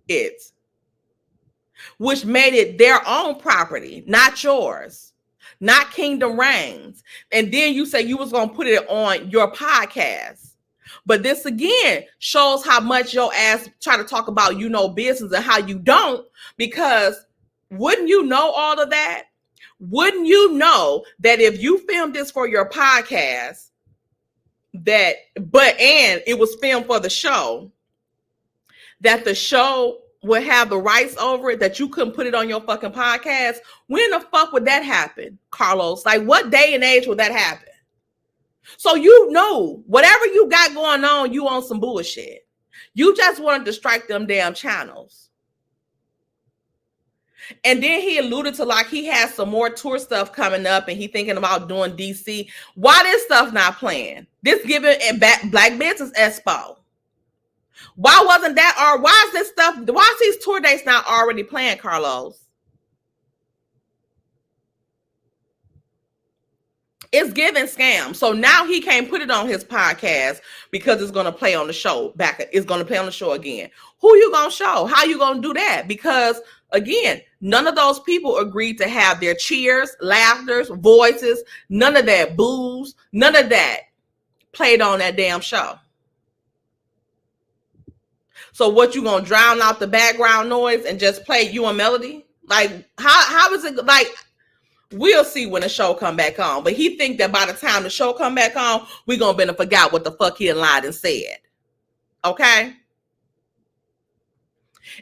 it, which made it their own property, not yours, not Kingdom Reigns. And then you say you was going to put it on your podcast. But this again shows how much your ass try to talk about, you know, business and how you don't, because wouldn't you know all of that? Wouldn't you know that if you filmed this for your podcast, and it was filmed for the show, that the show would have the rights over it, that you couldn't put it on your fucking podcast? When the fuck would that happen, Carlos? Like, what day and age would that happen? So you know, whatever you got going on, you on some bullshit. You just wanted to strike them damn channels. And then he alluded to like he has some more tour stuff coming up and he thinking about doing DC. Why this stuff not playing? This giving Black Business Expo. Why wasn't that, or why is this stuff, why is these tour dates not already planned, Carlos? It's giving scam. So now he can't put it on his podcast because it's going to play on the show it's going to play on the show again. Who you going to show? How you going to do that? Because again, none of those people agreed to have their cheers, laughters, voices, none of that boos, none of that played on that damn show. So what, you going to drown out the background noise and just play you a melody? Like, how is it, like, we'll see when the show come back on. But he think that by the time the show come back on, we going to forgot what the fuck he lied and said. Okay?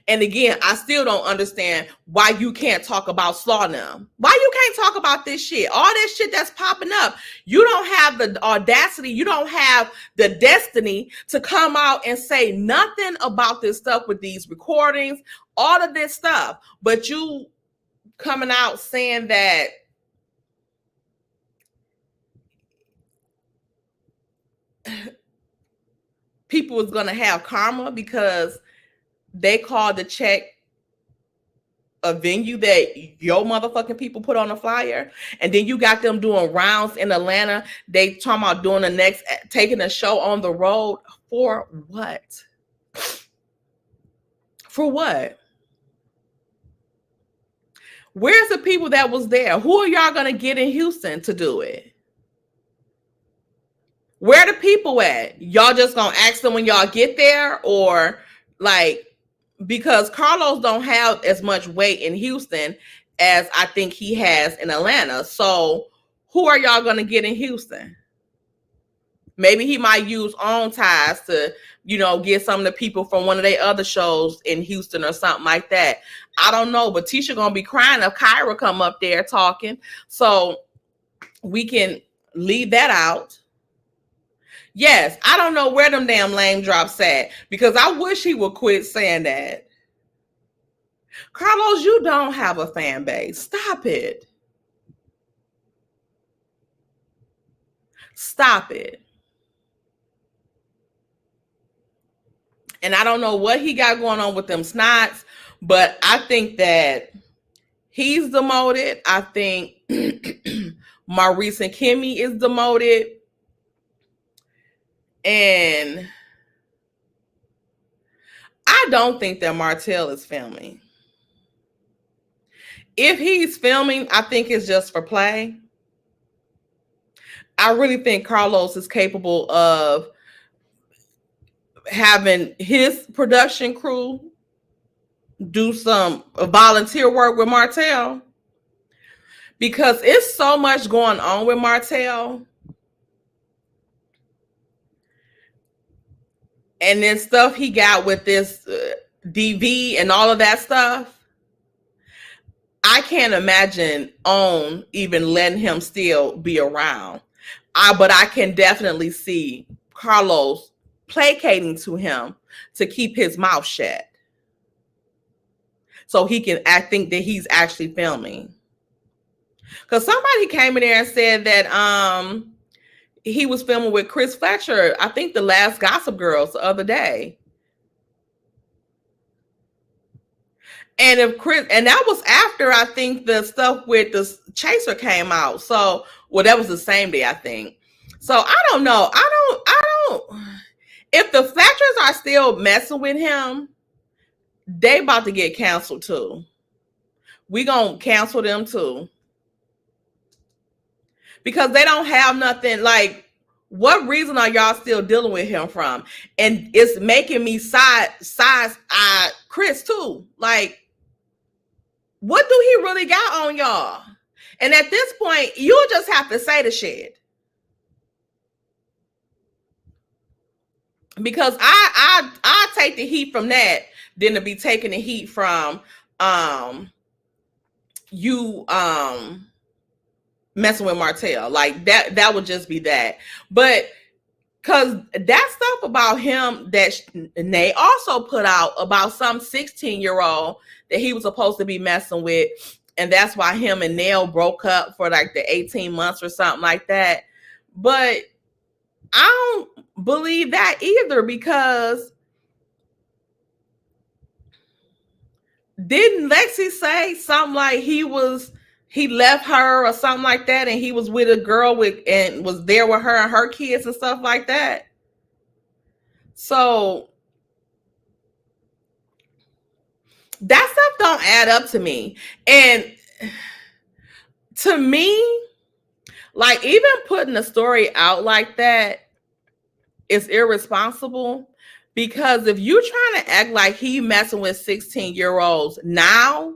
And again, I still don't understand why you can't talk about SLAW now. Why you can't talk about this shit? All this shit that's popping up. You don't have the audacity. You don't have the destiny to come out and say nothing about this stuff with these recordings, all of this stuff. But you coming out saying that people is going to have karma because they called to check a venue that your motherfucking people put on a flyer, and then you got them doing rounds in Atlanta. They talking about doing taking a show on the road for what? For what? Where's the people that was there? Who are y'all gonna get in Houston to do it? Where the people at? Y'all just gonna ask them when y'all get there, or like? Because Carlos don't have as much weight in Houston as I think he has in Atlanta. So who are y'all going to get in Houston? Maybe he might use own ties to, you know, get some of the people from one of their other shows in Houston or something like that. I don't know, but Tisha going to be crying if Kyra come up there talking. So we can leave that out. Yes, I don't know where them damn lame drops at, because I wish he would quit saying that. Carlos, you don't have a fan base. Stop it. Stop it. And I don't know what he got going on with them snots, but I think that he's demoted. I think Maurice and Kimmy is demoted. And I don't think that Martel is filming. If he's filming, I think it's just for play. I really think Carlos is capable of having his production crew do some volunteer work with Martel, because it's so much going on with Martel. And then stuff he got with this DV and all of that stuff. I can't imagine OWN even letting him still be around. But I can definitely see Carlos placating to him to keep his mouth shut, so he can think that he's actually filming. Because somebody came in there and said that he was filming with Chris Fletcher, I think the last Gossip Girls the other day. And that was after, I think, the stuff with the Chaser came out. So, well, that was the same day, I think. So I don't know. I don't. If the Fletchers are still messing with him, they about to get canceled too. We gonna cancel them too. Because they don't have nothing. Like, what reason are y'all still dealing with him from? And it's making me size Chris too. Like, what do he really got on y'all? And at this point, you'll just have to say the shit. Because I take the heat from that than to be taking the heat from you messing with Martel. Like that would just be that. But because that stuff about him that Nay also put out about some 16-year-old that he was supposed to be messing with, and that's why him and Nell broke up for like the 18 months or something like that. But I don't believe that either, because didn't Lexi say something like he left her or something like that, and he was with a girl and was there with her and her kids and stuff like that? So that stuff don't add up to me. And to me, like, even putting a story out like that is irresponsible, because if you're trying to act like he messing with 16-year-olds now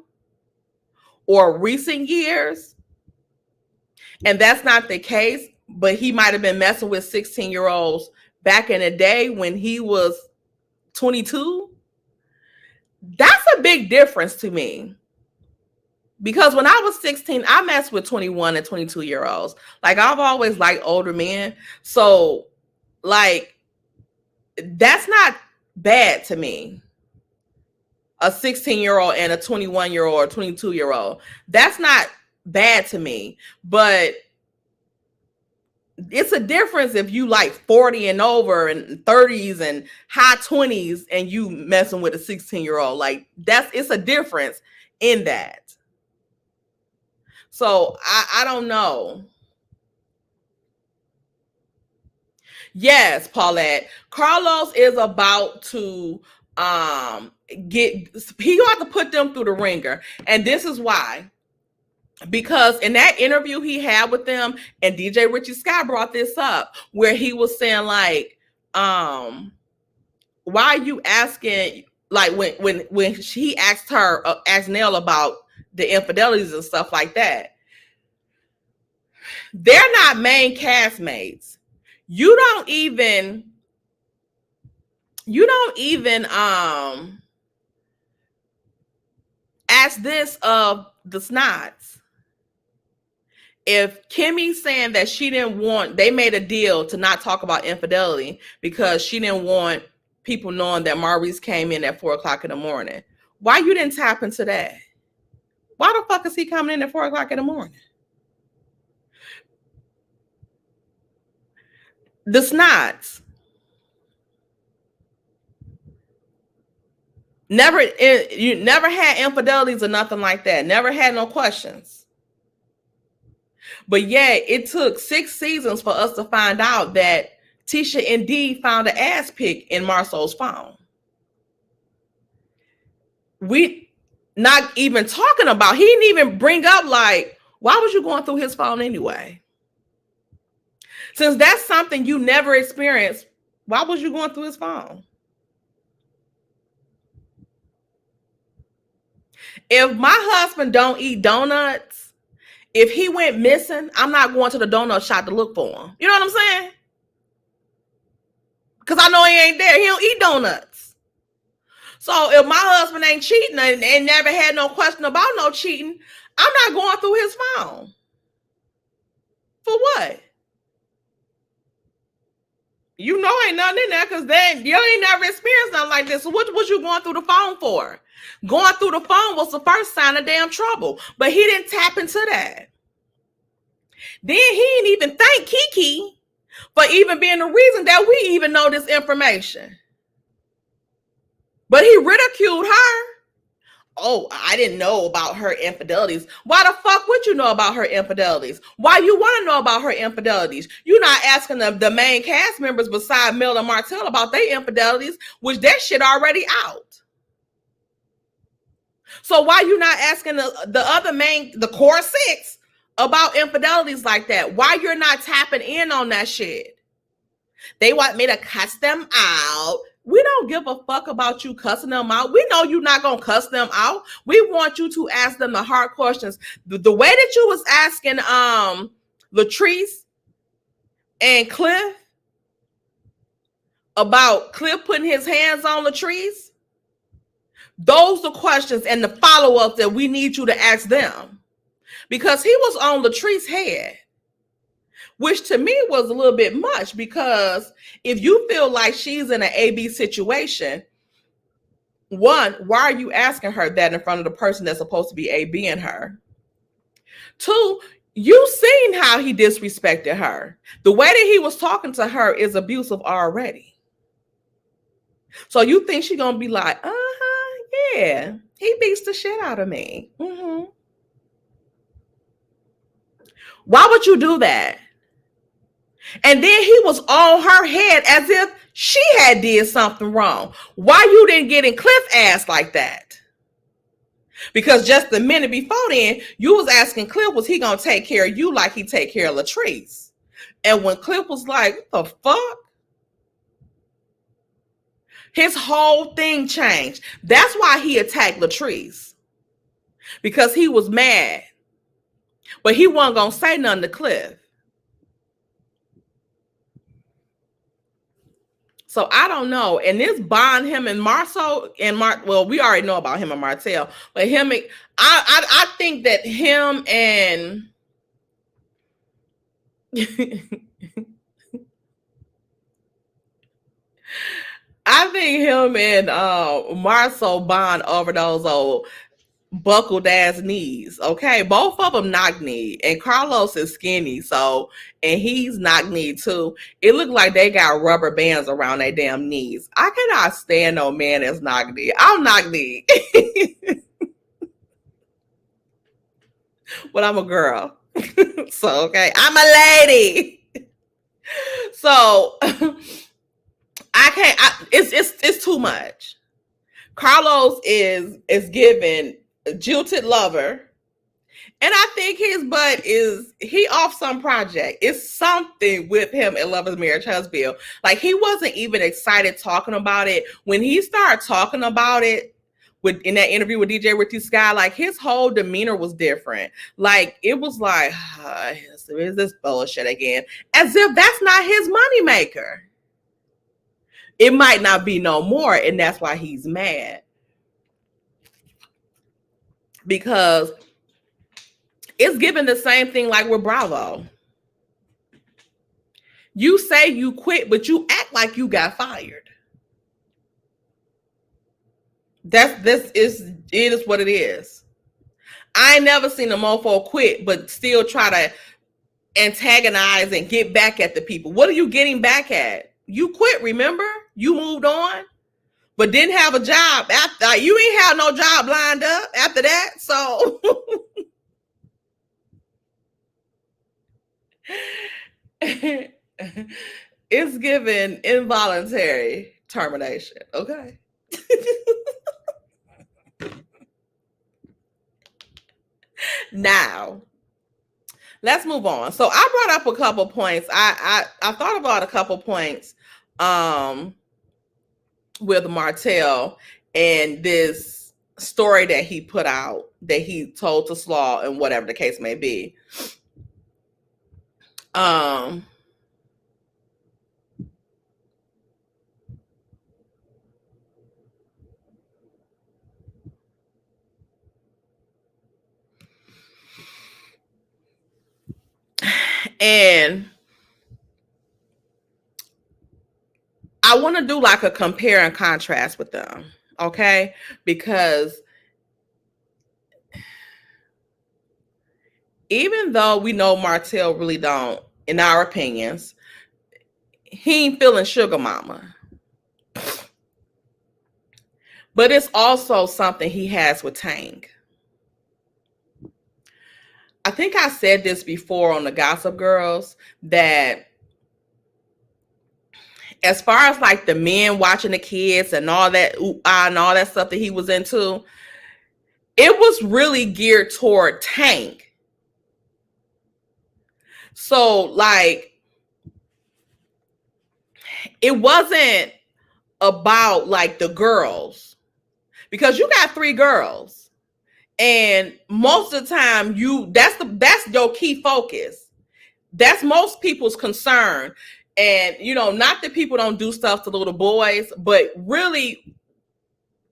or recent years, and that's not the case, but he might have been messing with 16-year-olds back in the day when he was 22, that's a big difference to me. Because when I was 16, I messed with 21 and 22-year-olds. Like, I've always liked older men. So, like, that's not bad to me. A 16-year-old and a 21-year-old or 22-year-old. That's not bad to me. But it's a difference if you like 40 and over and 30s and high 20s and you messing with a 16-year-old. Like, it's a difference in that. So I don't know. Yes, Paulette. Carlos is about to he got to put them through the ringer. And this is why. Because in that interview he had with them, and DJ Richie Scott brought this up, where he was saying, like, why are you asking, like, when she asked Nell about the infidelities and stuff like that. They're not main castmates. You don't even ask this of the sNOTTS. If Kimmy's saying that they made a deal to not talk about infidelity because she didn't want people knowing that Maurice came in at 4:00 in the morning, why you didn't tap into that? Why the fuck is he coming in at 4:00 in the morning? The sNOTTS you never had infidelities or nothing like that. Never had no questions. But yeah, it took 6 seasons for us to find out that Tisha indeed found an ass pic in Marcel's phone. We not even talking about, he didn't even bring up, like, why was you going through his phone anyway? Since that's something you never experienced, why was you going through his phone? If my husband don't eat donuts, if he went missing, I'm not going to the donut shop to look for him. You know what I'm saying? Because I know he ain't there. He don't eat donuts. So if my husband ain't cheating and never had no question about no cheating, I'm not going through his phone. For what? You know ain't nothing in there, because then you ain't never experienced nothing like this. So what was you going through the phone for? Going through the phone was the first sign of damn trouble. But he didn't tap into that. Then he didn't even thank Kiki for even being the reason that we even know this information. But he ridiculed her. oh, I didn't know about her infidelities. Why the fuck would you know about her infidelities? Why you want to know about her infidelities? You're not asking the main cast members beside Mel and Martel about their infidelities, which that shit already out. So why you not asking the other the core six about infidelities like that? Why you're not tapping in on that shit? They want me to cuss them out. We don't give a fuck about you cussing them out. We know you're not going to cuss them out. We want you to ask them the hard questions. The way that you was asking Latrice and Cliff about Cliff putting his hands on Latrice, those are questions and the follow-up that we need you to ask them. Because he was on Latrice's head, which to me was a little bit much, because if you feel like she's in an AB situation, one, why are you asking her that in front of the person that's supposed to be ABing her? Two, you seen how he disrespected her. The way that he was talking to her is abusive already. So you think she's going to be like, yeah, he beats the shit out of me. Mm-hmm. Why would you do that? And then he was on her head as if she had did something wrong. Why you didn't get in Cliff's ass like that? Because just the minute before then, you was asking Cliff, was he going to take care of you like he take care of Latrice? And when Cliff was like, what the fuck? His whole thing changed. That's why he attacked Latrice. Because he was mad. But he wasn't going to say nothing to Cliff. So I don't know. And this bond him and Marceau and well, we already know about him and Martel, but him, I think that him and I think him and Marceau bond over those old buckled ass knees. Okay, both of them knock knee, and Carlos is skinny, so and he's knock knee too. It looked like they got rubber bands around their damn knees. I cannot stand no man that's knock knee. I'm knock knee, but I'm a girl, so okay, I'm a lady. So I can't. It's too much. Carlos is giving jilted lover, and I think his butt is off some project. It's something with him and Love Is Marriage Huntsville. Like, he wasn't even excited talking about it. When he started talking about it in that interview with DJ Richie Sky, like, his whole demeanor was different. Like, it was like, is this bullshit again? As if that's not his moneymaker. It might not be no more, and that's why he's mad. Because it's given the same thing like with Bravo. You say you quit, but you act like you got fired. It is what it is. I ain't never seen a mofo quit, but still try to antagonize and get back at the people. What are you getting back at? You quit, remember? You moved on, but didn't have a job after. You ain't have no job lined up after that. So it's given involuntary termination. Okay. Now, let's move on. So I brought up a couple points. I thought about a couple points with Martel and this story that he put out, that he told to SLAW and whatever the case may be. And I want to do like a compare and contrast with them, okay? Because even though we know Martel really don't, in our opinions, he ain't feeling sugar mama. But it's also something he has with Tank. I think I said this before on the Gossip Girls, that as far as like the men watching the kids and all that and all that stuff that he was into, it was really geared toward Tank. So like, it wasn't about like the girls, because you got 3 girls, and most of the time that's your key focus. That's most people's concern. And not that people don't do stuff to little boys, but really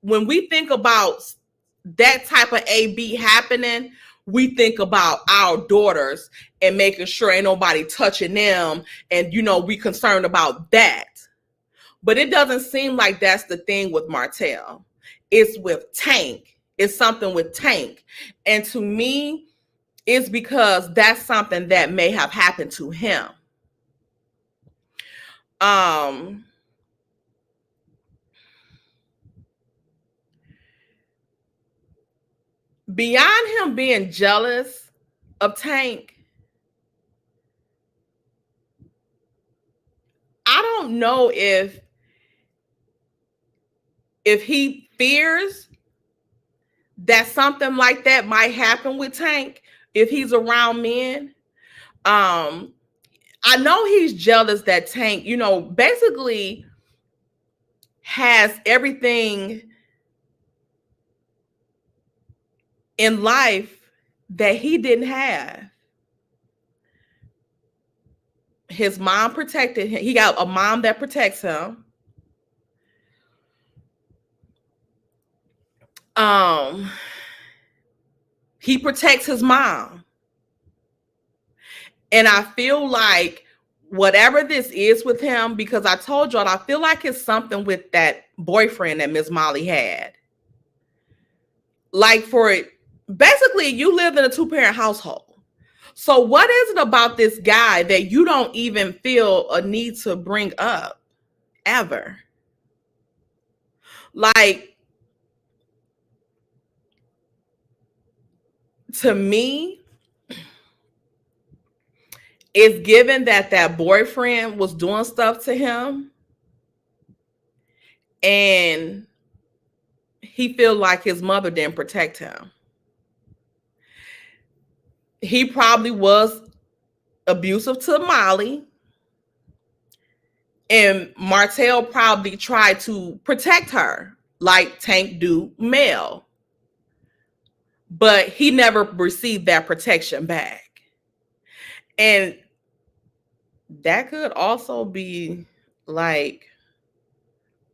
when we think about that type of AB happening, we think about our daughters and making sure ain't nobody touching them, and we concerned about that. But it doesn't seem like that's the thing with Martel. It's with Tank. It's something with Tank. And to me, it's because that's something that may have happened to him. Beyond him being jealous of Tank, I don't know if he fears that something like that might happen with Tank if he's around men. I know he's jealous that Tank, basically has everything in life that he didn't have. His mom protected him. He got a mom that protects him. He protects his mom. And I feel like whatever this is with him, because I told y'all, I feel like it's something with that boyfriend that Miss Molly had. Like, basically, you lived in a 2-parent household. So what is it about this guy that you don't even feel a need to bring up ever? Like, to me, it's given that boyfriend was doing stuff to him, and he feel like his mother didn't protect him. He probably was abusive to Molly, and Martel probably tried to protect her like Tank do Mel, but he never received that protection back. And that could also be like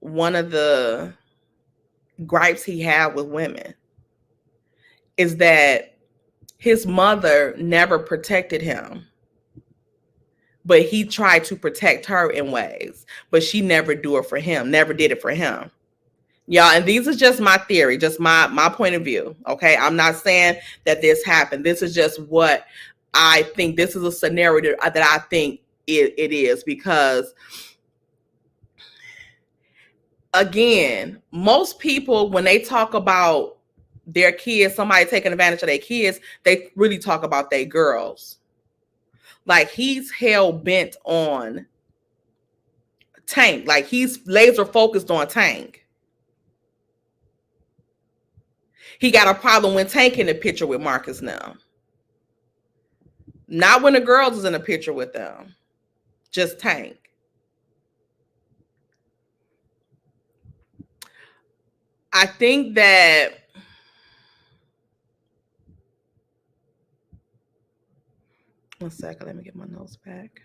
one of the gripes he had with women, is that his mother never protected him, but he tried to protect her in ways, but she never did it for him. Y'all, and these are just my theory, just my point of view. Okay, I'm not saying that this happened. This is just what I think. This is a scenario that I think it is, because again, most people, when they talk about their kids, somebody taking advantage of their kids, they really talk about their girls. Like, he's hell bent on Tank. Like, he's laser focused on Tank. He got a problem when Tank in the picture with Marcus now. Not when the girls is in the picture with them. Just Tank. I think that one second, let me get my notes back.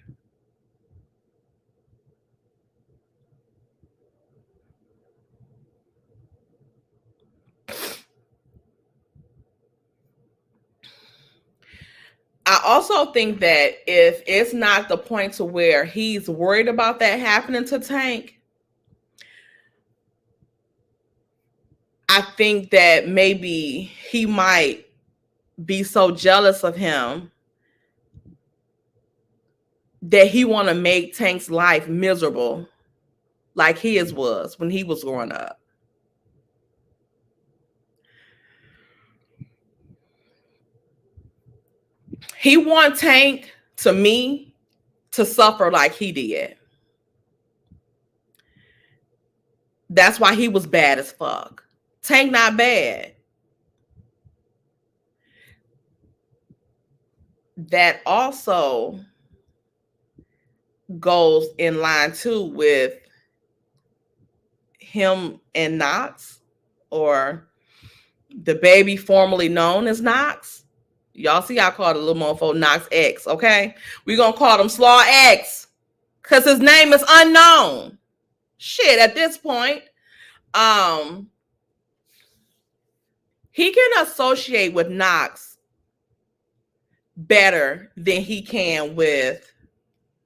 I also think that if it's not the point to where he's worried about that happening to Tank, I think that maybe he might be so jealous of him that he want to make Tank's life miserable like his was when he was growing up. He want Tank, to me, to suffer like he did. That's why he was bad as fuck. Tank not bad. That also goes in line too with him and Knox, or the baby formerly known as Knox. Y'all see I called a little mofo Knox X, okay? We're going to call him SLAW X because his name is unknown. Shit, at this point, he can associate with Knox better than he can with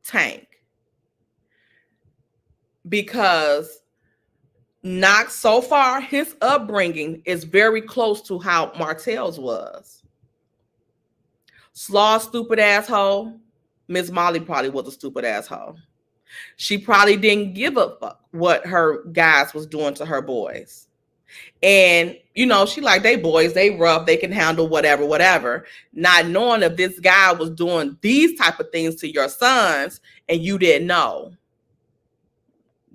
Tank, because Knox, so far, his upbringing is very close to how Martel's was. SLAW, stupid asshole. Miss Molly probably was a stupid asshole. She probably didn't give a fuck what her guys was doing to her boys. And, you know, she like, they boys, they rough, they can handle whatever. Not knowing if this guy was doing these type of things to your sons and you didn't know.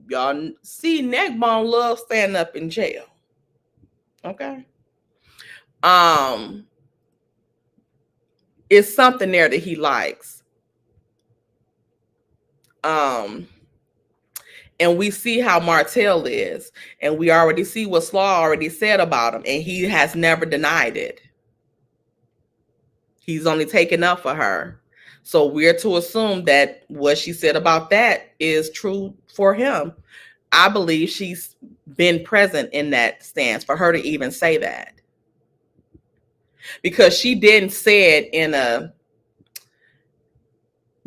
Y'all see, Neckbone loves standing up in jail. Okay. It's something there that he likes. And we see how Martel is, and we already see what SLAW already said about him, and he has never denied it. He's only taken up for her. So we're to assume that what she said about that is true for him. I believe she's been present in that stance for her to even say that. Because she didn't say it in a,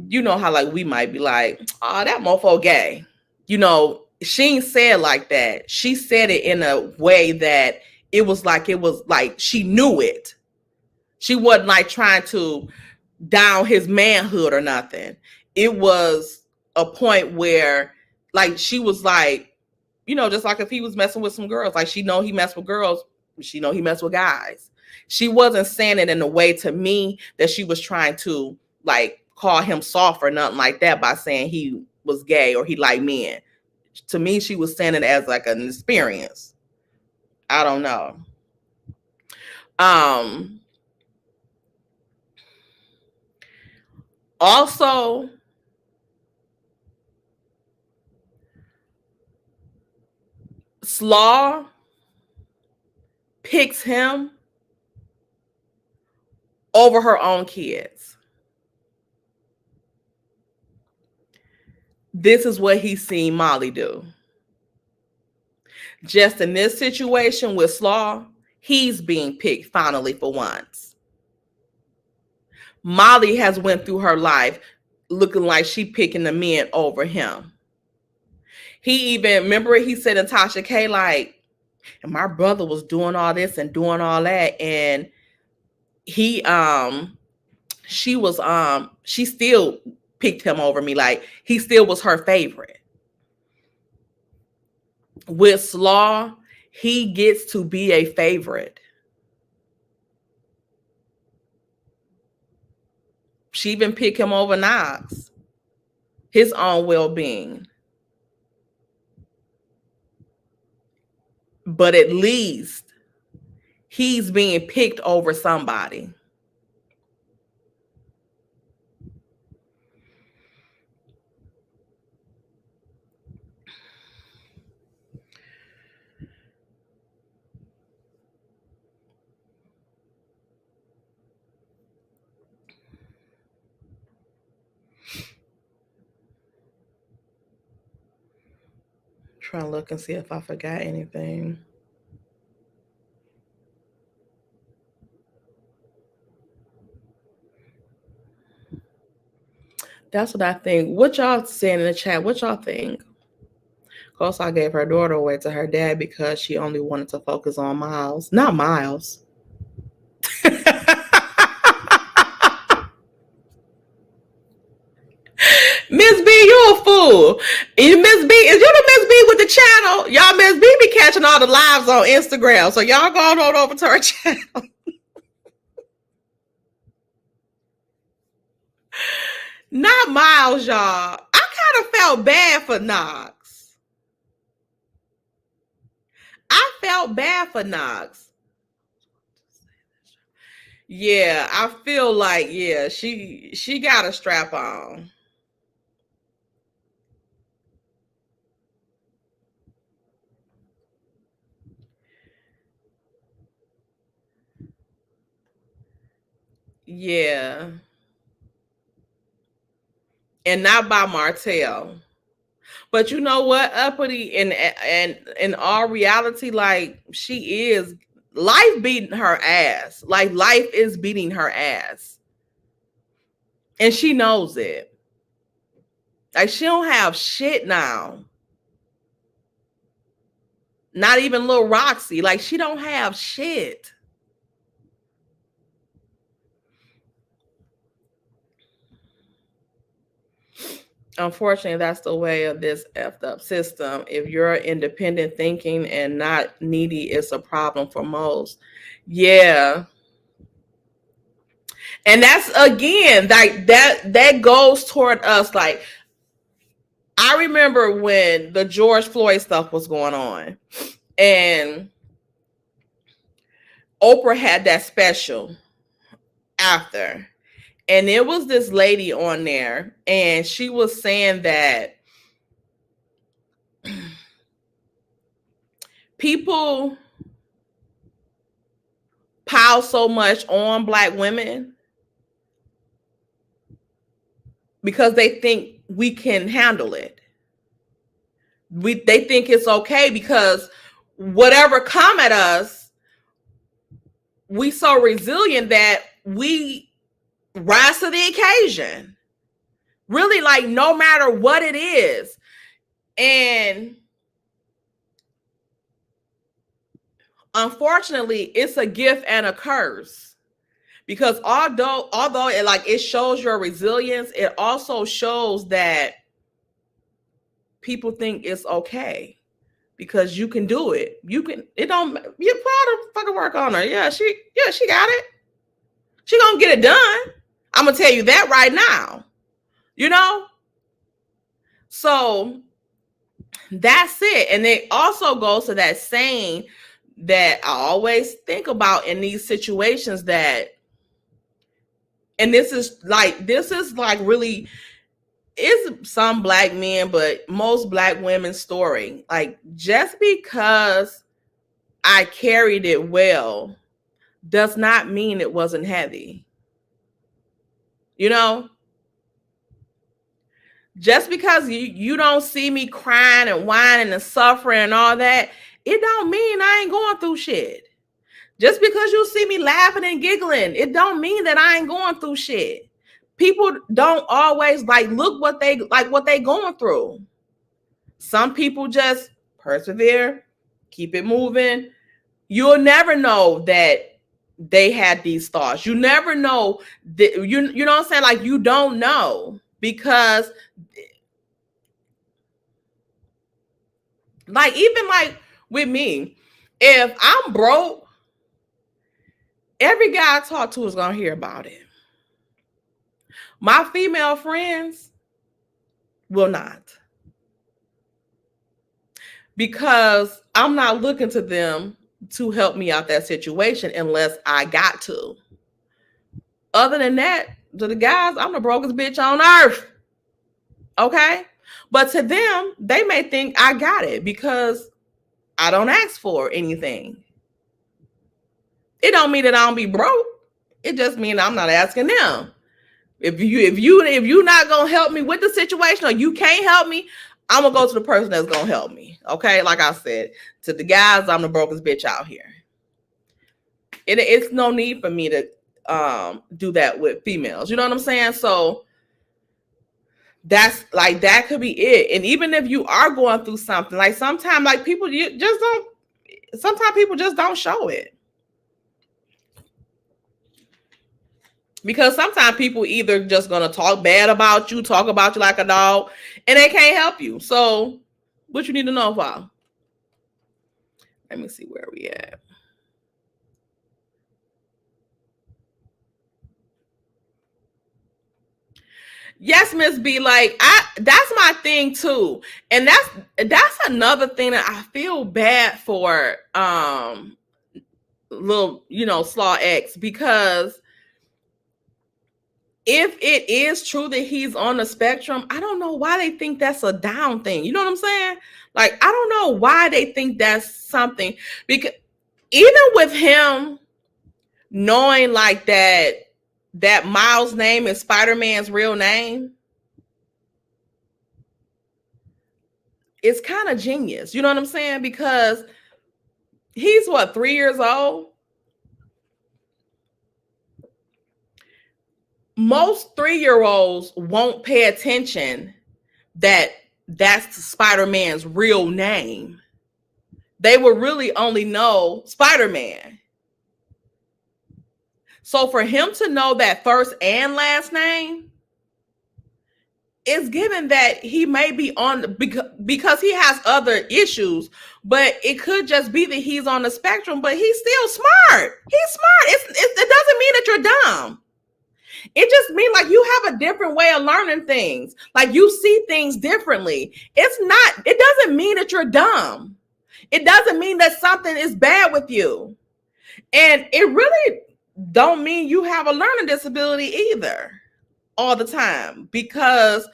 you know how like we might be like, oh, that mofo gay. You know, she ain't said like that. She said it in a way that it was like she knew it. She wasn't like trying to down his manhood or nothing. It was a point where like she was like, you know, just like if he was messing with some girls, like she know he messed with girls, she know he messed with guys. She wasn't saying it in a way to me that she was trying to like call him soft or nothing like that by saying he was gay or he liked men. To me, she was saying it as like an experience. I don't know. Also, SLAW picks him over her own kids. This is what he's seen Molly do. Just in this situation with SLAW, he's being picked finally for once. Molly has went through her life looking like she picking the men over him. He even, remember he said in Tasha K, like, and my brother was doing all this and doing all that. And he, she still picked him over me. Like he still was her favorite. With SLAW, he gets to be a favorite. She even picked him over Knox, his own well-being. But at least he's being picked over somebody. Trying to look and see if I forgot anything. That's what I think. What y'all saying in the chat? What y'all think? Of course, I gave her daughter away to her dad because she only wanted to focus on Miles. Not Miles. Miss B, you a fool. And Miss B, is you the Miss B with the channel? Y'all, Miss B be catching all the lives on Instagram. So y'all go on over to her channel. Not Miles, y'all. I kind of felt bad for Knox. I felt bad for Knox. Yeah, I feel like, yeah, she got a strap on. Yeah. And not by Martel. But you know what, Uppity, and in all reality, like, she is, life beating her ass. Like, life is beating her ass. And she knows it. Like, she don't have shit now. Not even little Roxy. Like, she don't have shit. Unfortunately, that's the way of this effed up system. If you're independent thinking and not needy, it's a problem for most. Yeah. And that's, again, like, that goes toward us. Like, I remember when the George Floyd stuff was going on, and Oprah had that special after, and there was this lady on there, and she was saying that people pile so much on Black women because they think we can handle it. They think it's okay because whatever come at us, we so resilient that we rise to the occasion. Really, like, no matter what it is. And unfortunately, it's a gift and a curse. Because although it, like, it shows your resilience, it also shows that people think it's okay because you can do it. You can, it don't, you're proud of fucking work on her. Yeah, she got it. She gonna get it done. I'm gonna tell you that right now. You know? So that's it. And it also goes to that saying that I always think about in these situations, that, and this is like really is some Black men, but most Black women's story. Like, just because I carried it well does not mean it wasn't heavy. You know? Just because you don't see me crying and whining and suffering and all that, it don't mean I ain't going through shit. Just because you see me laughing and giggling, it don't mean that I ain't going through shit. People don't always look what they going through. Some people just persevere, keep it moving. You'll never know that they had these thoughts. You never know that, you know what I'm saying? Like, you don't know, because like, even like with me, if I'm broke, every guy I talk to is gonna hear about it. My female friends will not, because I'm not looking to them to help me out that situation unless I got to. Other than that, to the guys, I'm the brokest bitch on earth. Okay? But to them, they may think I got it because I don't ask for anything. It don't mean that I don't be broke. It just means I'm not asking them. If you're not gonna help me with the situation, or you can't help me, I'm gonna go to the person that's gonna help me. Okay, like I said, to the guys, I'm the brokest bitch out here. It's no need for me to do that with females. You know what I'm saying? So that's like, that could be it. And even if you are going through something, like, sometimes, like, people, sometimes people just don't show it. Because sometimes people either just gonna talk bad about you, talk about you like a dog, and they can't help you. So what you need to know about? Let me see where we at. Yes, Miss B, like that's my thing too. And that's another thing that I feel bad for little, Slaw X, because if it is true that he's on the spectrum, I don't know why they think that's a down thing. You know what I'm saying? Like, I don't know why they think that's something, because even with him knowing like that Miles' name is Spider-Man's real name, it's kind of genius. You know what I'm saying? Because he's 3 years old? Most 3-year-olds won't pay attention that that's Spider-Man's real name. They will really only know Spider-Man. So for him to know that first and last name is given that he may be on, because he has other issues, but it could just be that he's on the spectrum, but he's still smart. He's smart. It doesn't mean that you're dumb. It just means like you have a different way of learning things. Like you see things differently. It doesn't mean that you're dumb. It doesn't mean that something is bad with you. And it really don't mean you have a learning disability either all the time, because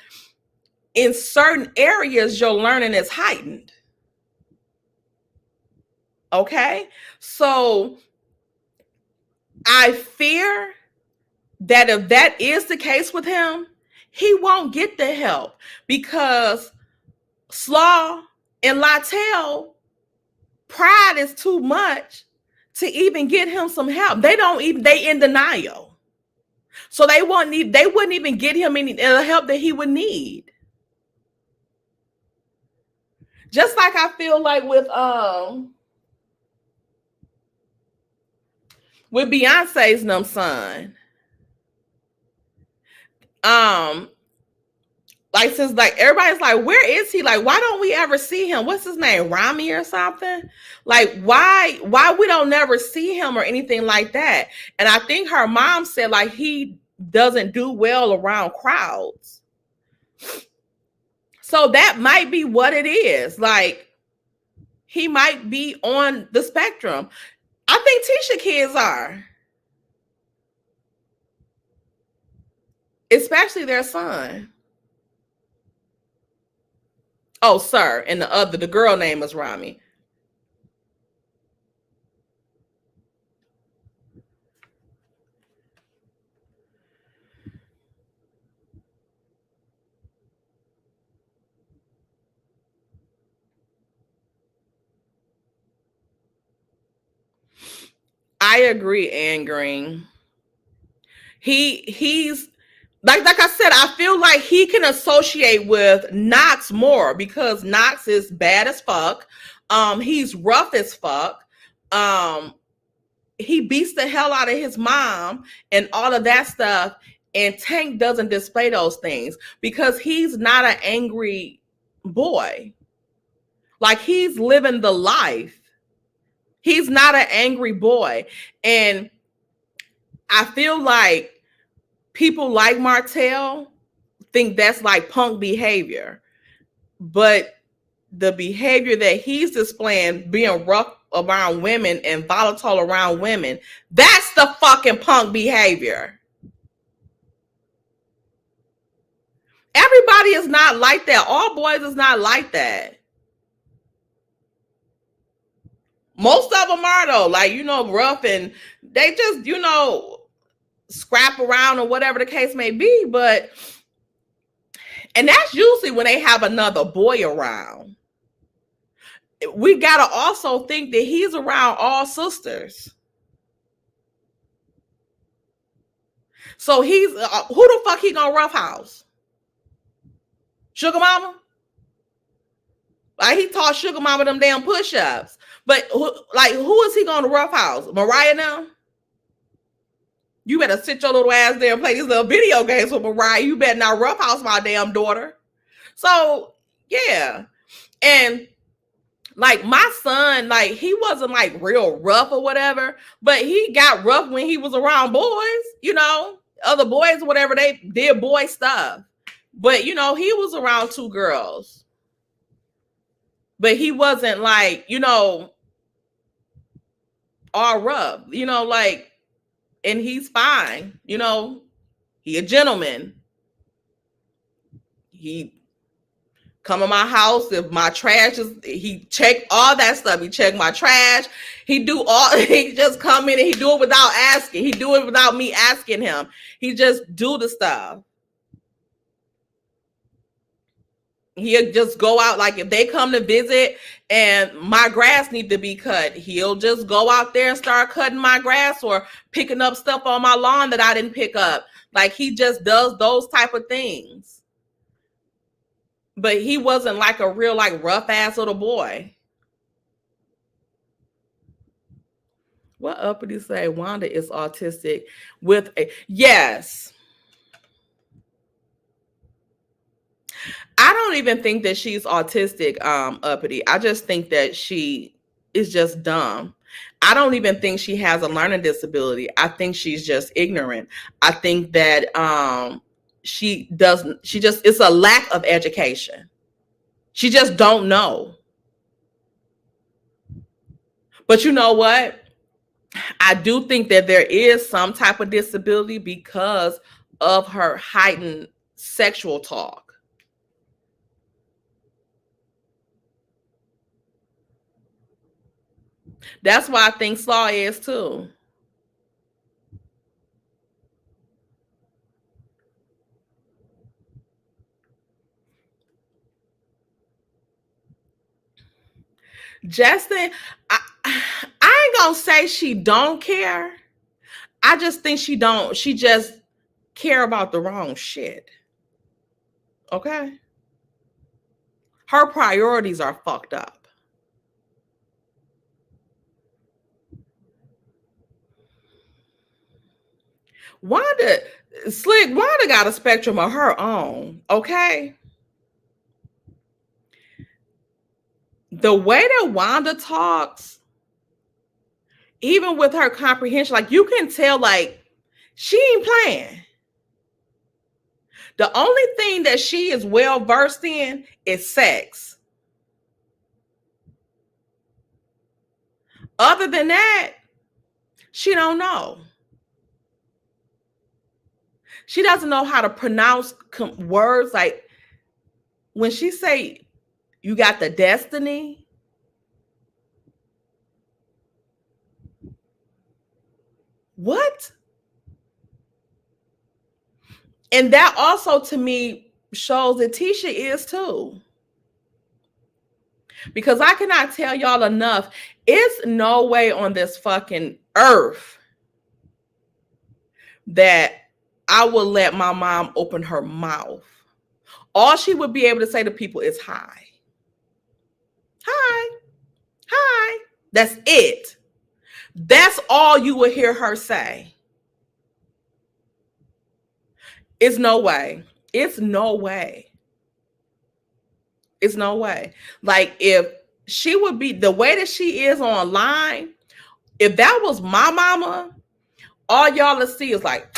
in certain areas your learning is heightened. Okay? So I fear that if that is the case with him, he won't get the help, because SLAW and LIETELL pride is too much to even get him some help. They in denial. So they wouldn't even get him any help that he would need. Just like I feel like with Beyonce's son. Like, since like everybody's like, where is he? Like, why don't we ever see him? What's his name? Rami or something? Like, why we don't never see him or anything like that? And I think her mom said like he doesn't do well around crowds. So that might be what it is. Like, he might be on the spectrum. I think Tisha kids are. Especially their son. Oh, sir. And the girl name is Rami. I agree, Ann Green. He's like I said, I feel like he can associate with Knox more, because Knox is bad as fuck. He's rough as fuck. He beats the hell out of his mom and all of that stuff. And Tank doesn't display those things because he's not an angry boy. Like, he's living the life. He's not an angry boy. And I feel like people like Martel think that's like punk behavior. But the behavior that he's displaying, being rough around women and volatile around women, that's the fucking punk behavior. Everybody is not like that. All boys is not like that. Most of them are, though, like, rough, and they just, scrap around or whatever the case may be. And that's usually when they have another boy around. We got to also think that he's around all sisters. So he's, who the fuck he gonna roughhouse? Sugar Mama? Like, he taught Sugar Mama them damn push-ups. But, who is he gonna roughhouse? Mariah now? You better sit your little ass there and play these little video games with Mariah. You better not roughhouse my damn daughter. So, yeah. And, like, my son, like, he wasn't, like, real rough or whatever. But he got rough when he was around boys, other boys, whatever, they did boy stuff. But you know, he was around two girls. But he wasn't like, you know, all rough, you know, like, and he's fine, you know, he a gentleman. He come in my house if my trash is, he check all that stuff. He check my trash. He do all, he just come in and he do it without asking. He do it without me asking him. He just do the stuff. He'll just go out, like if they come to visit and my grass need to be cut, he'll just go out there and start cutting my grass or picking up stuff on my lawn that I didn't pick up. Like he just does those type of things. But he wasn't like a real like rough ass little boy. What uppity say? Wanda is autistic with a yes. I don't even think that she's autistic, uppity. I just think that she is just dumb. I don't even think she has a learning disability. I think she's just ignorant. I think that it's a lack of education. She just don't know. But you know what? I do think that there is some type of disability because of her heightened sexual talk. That's why I think SLAW is too. Justin, I ain't gonna say she don't care. I just think she just care about the wrong shit. Okay? Her priorities are fucked up. Wanda got a spectrum of her own, okay? The way that Wanda talks, even with her comprehension, like you can tell, like she ain't playing. The only thing that she is well versed in is sex. Other than that, she don't know. She doesn't know how to pronounce words. Like when she say, you got the destiny. What? And that also to me shows that Tisha is too. Because I cannot tell y'all enough. It's no way on this fucking earth that I will let my mom open her mouth. All she would be able to say to people is hi. Hi. Hi. That's it. That's all you will hear her say. It's no way. It's no way. It's no way. Like if she would be the way that she is online, if that was my mama, all y'all will see is like,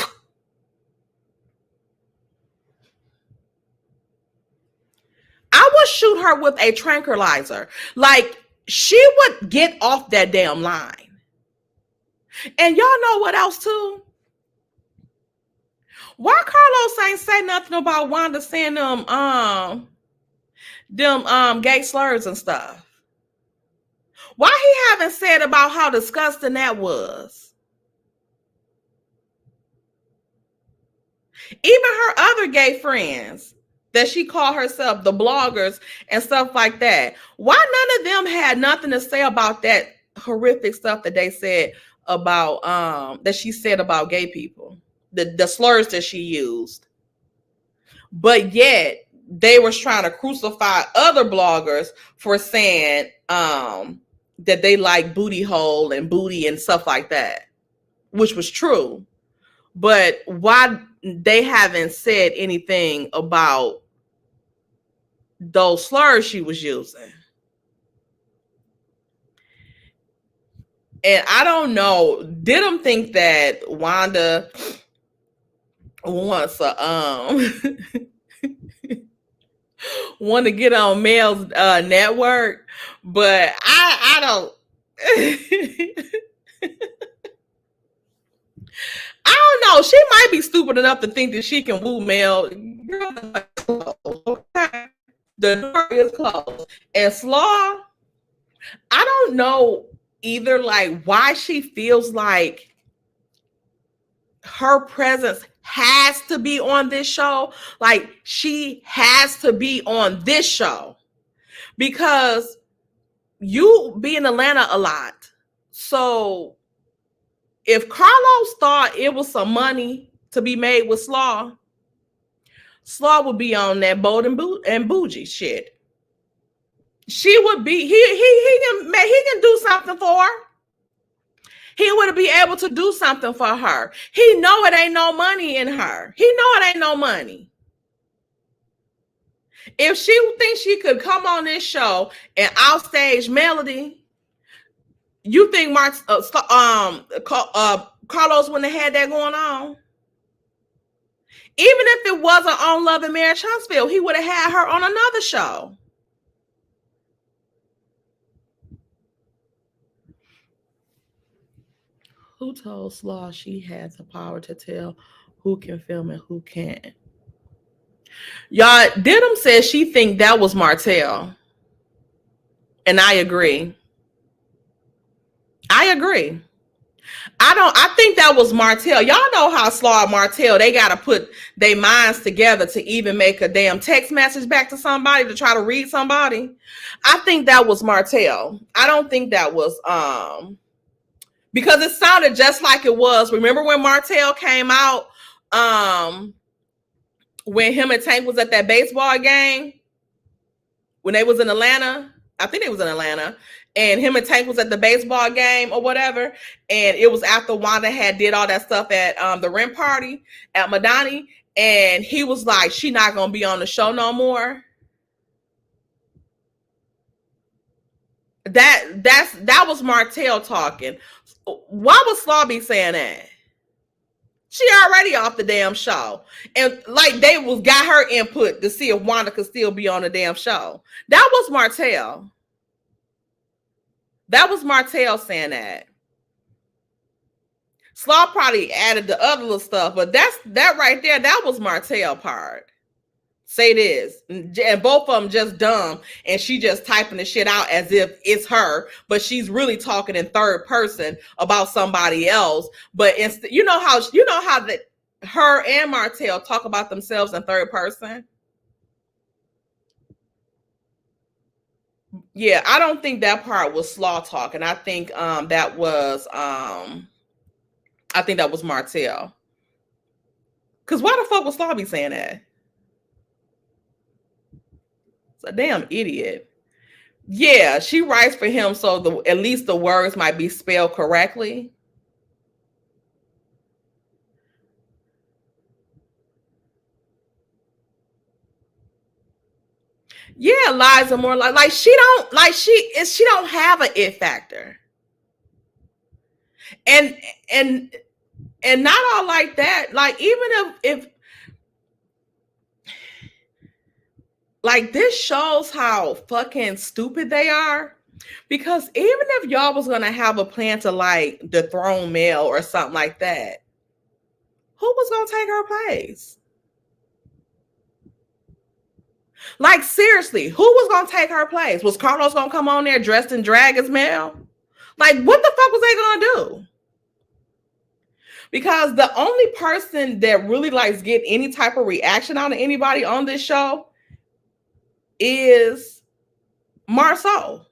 I would shoot her with a tranquilizer. Like she would get off that damn line. And y'all know what else too? Why Carlos ain't say nothing about Wanda saying them gay slurs and stuff? Why he haven't said about how disgusting that was? Even her other gay friends that she called herself, the bloggers and stuff like that. Why none of them had nothing to say about that horrific stuff that they said about that she said about gay people, the slurs that she used? But yet they were trying to crucify other bloggers for saying that they like booty hole and booty and stuff like that, which was true. But why they haven't said anything about those slurs she was using? And I don't know, did them think that Wanda wants a want to get on Mel's network, but I don't. I don't know. She might be stupid enough to think that she can woo Mel. Girl, okay? The door is closed. And SLAW, I don't know either, like, why she feels like her presence has to be on this show. Like, she has to be on this show because you be in Atlanta a lot. So if Carlos thought it was some money to be made with SLAW would be on that bold and bougie shit. She would be, he can do something for her. He would be able to do something for her. He know it ain't no money in her. He know it ain't no money. If she thinks she could come on this show and outstage Melody, you think Carlos wouldn't have had that going on? Even if it wasn't on Love and Marriage Huntsville, he would have had her on another show. Who told SLAW she has the power to tell who can film and who can't? Y'all, Didum says she think that was Martel. And I agree. I think that was Martel. Y'all know how SLAW and Martel, they got to put their minds together to even make a damn text message back to somebody to try to read somebody. I think that was Martel. I don't think that was, because it sounded just like it was. Remember when Martel came out, when him and Tank was at that baseball game, when they was in Atlanta? I think it was in Atlanta. And him and Tank was at the baseball game or whatever. And it was after Wanda had did all that stuff at the rent party at Madani. And he was like, she not going to be on the show no more. That was Martel talking. Why would SLAW be saying that? She already off the damn show. And like they got her input to see if Wanda could still be on the damn show. That was Martel. That was Martel saying that. SLAW probably added the other little stuff, but that right there, that was Martel part. Say this. And both of them just dumb, and she just typing the shit out as if it's her, but she's really talking in third person about somebody else. But you know how that her and Martel talk about themselves in third person? Yeah, I don't think that part was SLAW talking. I think that was Martel. Cause why the fuck would SLAW be saying that? It's a damn idiot. Yeah, she writes for him, so at least the words might be spelled correctly. Yeah, Liza more like she don't have an it factor. And not all like that. Like, even if like, this shows how fucking stupid they are. Because even if y'all was gonna have a plan to like dethrone Mel or something like that, who was gonna take her place? Like, seriously, who was gonna take her place? Was Carlos gonna come on there dressed in drag as Mel? Like, what the fuck was they gonna do? Because the only person that really likes get any type of reaction out of anybody on this show is Marceau.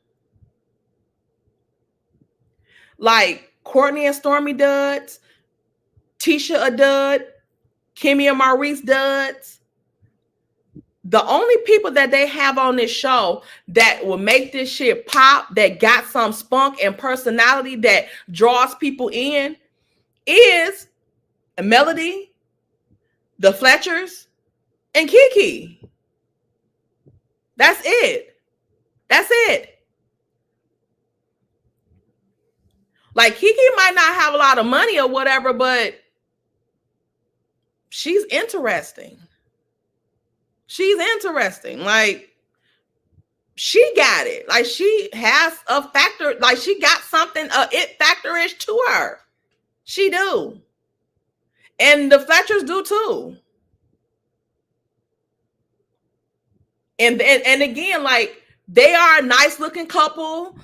Like, Courtney and Stormy duds, Tisha a dud, Kimmy and Maurice duds. The only people that they have on this show that will make this shit pop, that got some spunk and personality that draws people in, is Melody, the Fletchers, and Kiki. That's it. That's it. Like, Kiki might not have a lot of money or whatever, but she's interesting. She's interesting. Like, she got it. Like, she has a factor. Like, she got something, it factor-ish to her. She do. And the Fletchers do too. And again, like, they are a nice looking couple.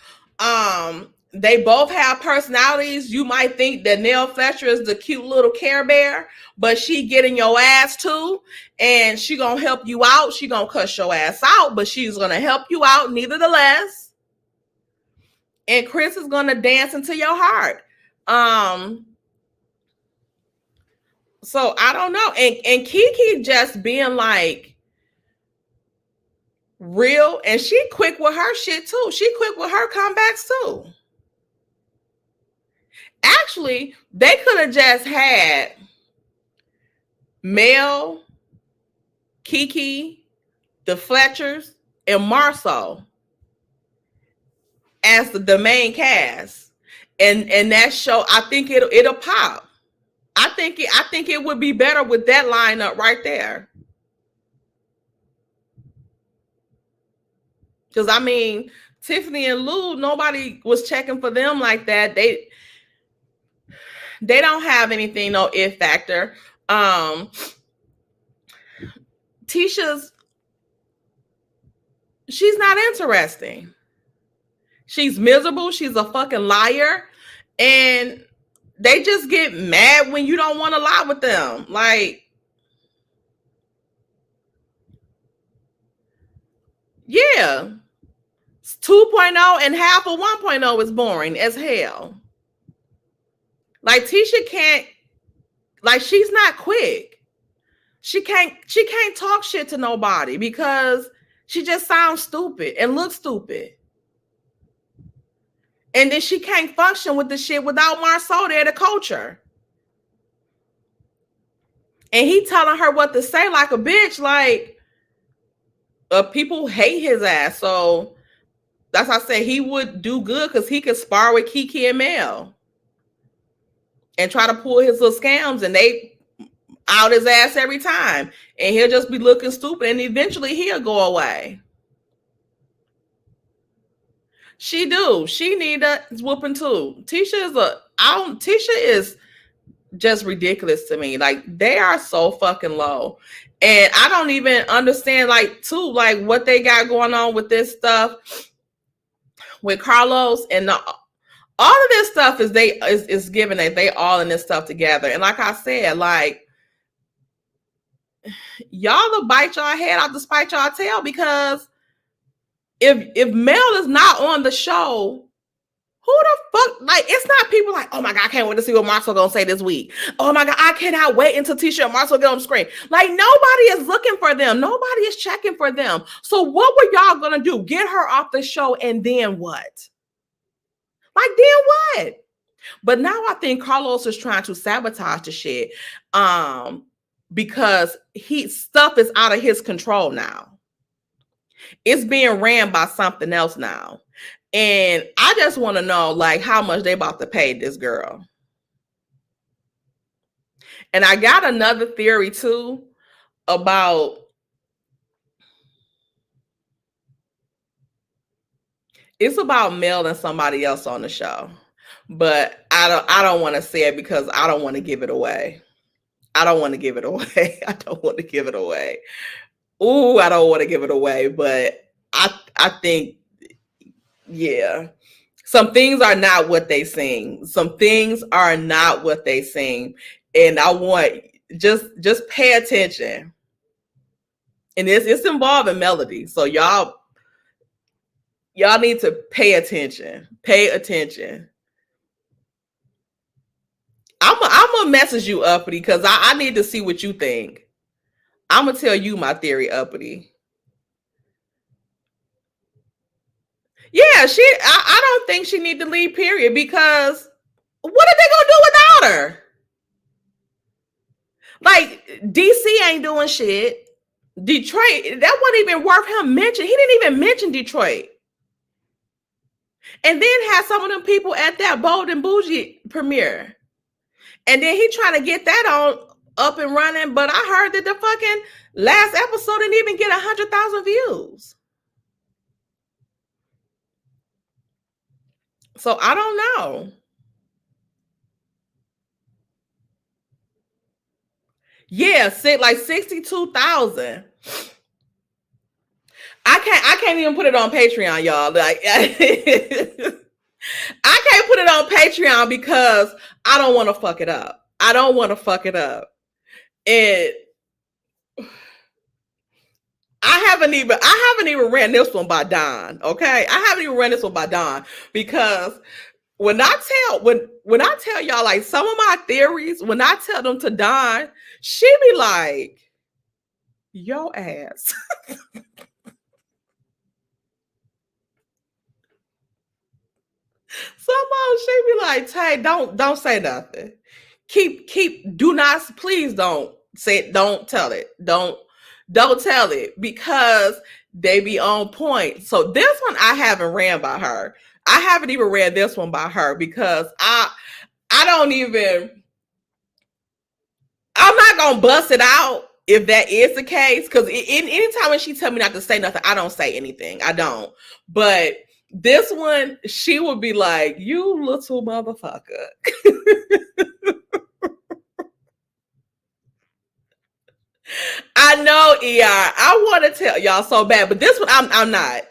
They both have personalities. You might think that Nell Fletcher is the cute little Care Bear, but she getting your ass too, and she gonna help you out. She gonna cuss your ass out, but she's gonna help you out nevertheless. And Chris is gonna dance into your heart. So I don't know. And Kiki just being like real, and she quick with her shit too. She quick with her comebacks too. Actually, they could have just had Mel, Kiki, the Fletchers, and Marceau as the main cast, and that show, I think it'll pop. I think it would be better with that lineup right there. Because I mean, Tiffany and Lou, nobody was checking for them like that. They don't have anything, no it factor. Tisha's, she's not interesting. She's miserable. She's a fucking liar. And they just get mad when you don't want to lie with them. Like, yeah. 2.0 and half of 1.0 is boring as hell. Like, Tisha can't, like, she's not quick. She can't talk shit to nobody because she just sounds stupid and looks stupid. And then she can't function with the shit without Marceau there to coach her. And he telling her what to say like a bitch. Like, people hate his ass. So that's why I say he would do good, because he could spar with Kiki and Mel and try to pull his little scams, and they out his ass every time. And he'll just be looking stupid, and eventually he'll go away. She do. She need a whooping too. Tisha is just ridiculous to me. Like, they are so fucking low. And I don't even understand, like, too, like, what they got going on with this stuff with Carlos. And all of this stuff is given that they all in this stuff together. And like I said, like, y'all will bite y'all head out to spite y'all tail, because if Mel is not on the show, who the fuck? Like, it's not people like, oh my God, I can't wait to see what Marcel gonna say this week. Oh my God, I cannot wait until Tisha and Marcel get on the screen. Like, nobody is looking for them. Nobody is checking for them. So what were y'all gonna do? Get her off the show, and then what? Like, then what? But now I think Carlos is trying to sabotage the shit, because stuff is out of his control now. It's being ran by something else now. And I just want to know, like, how much they about to pay this girl. And I got another theory too about it's about Mel and somebody else on the show. But I don't want to say it because I don't want to give it away. I don't want to give it away. I don't want to give it away. Ooh, I don't want to give it away, but I think, yeah, some things are not what they sing. Some things are not what they sing. And I want, just pay attention. And it's involving melody. So y'all need to pay attention. Pay attention. I'm gonna message you, Uppity, because I need to see what you think. I'm gonna tell you my theory, Uppity. Yeah, I don't think she need to leave, period, because what are they gonna do without her? Like, DC ain't doing shit. Detroit, that wasn't even worth him mentioning. He didn't even mention Detroit. And then had some of them people at that Bold and Bougie premiere. And then he trying to get that up and running, but I heard that the fucking last episode didn't even get 100,000 views. So I don't know. Yeah, like 62,000. I can't even put it on Patreon, y'all. Like I can't put it on Patreon because I don't want to fuck it up. I don't want to fuck it up. And I haven't even ran this one by Don. Okay. I haven't even ran this one by Don because when I tell y'all like some of my theories, when I tell them to Don, she be like, yo ass. Somehow she be like, Tay, don't say nothing. Please don't say it. Don't tell it. Don't tell it because they be on point. So this one I haven't ran by her. I haven't even read this one by her because I'm not gonna bust it out if that is the case. Because anytime when she tell me not to say nothing, I don't say anything. I don't. But this one, she would be like, you little motherfucker. I know, ER. I want to tell y'all so bad, but this one, I'm not.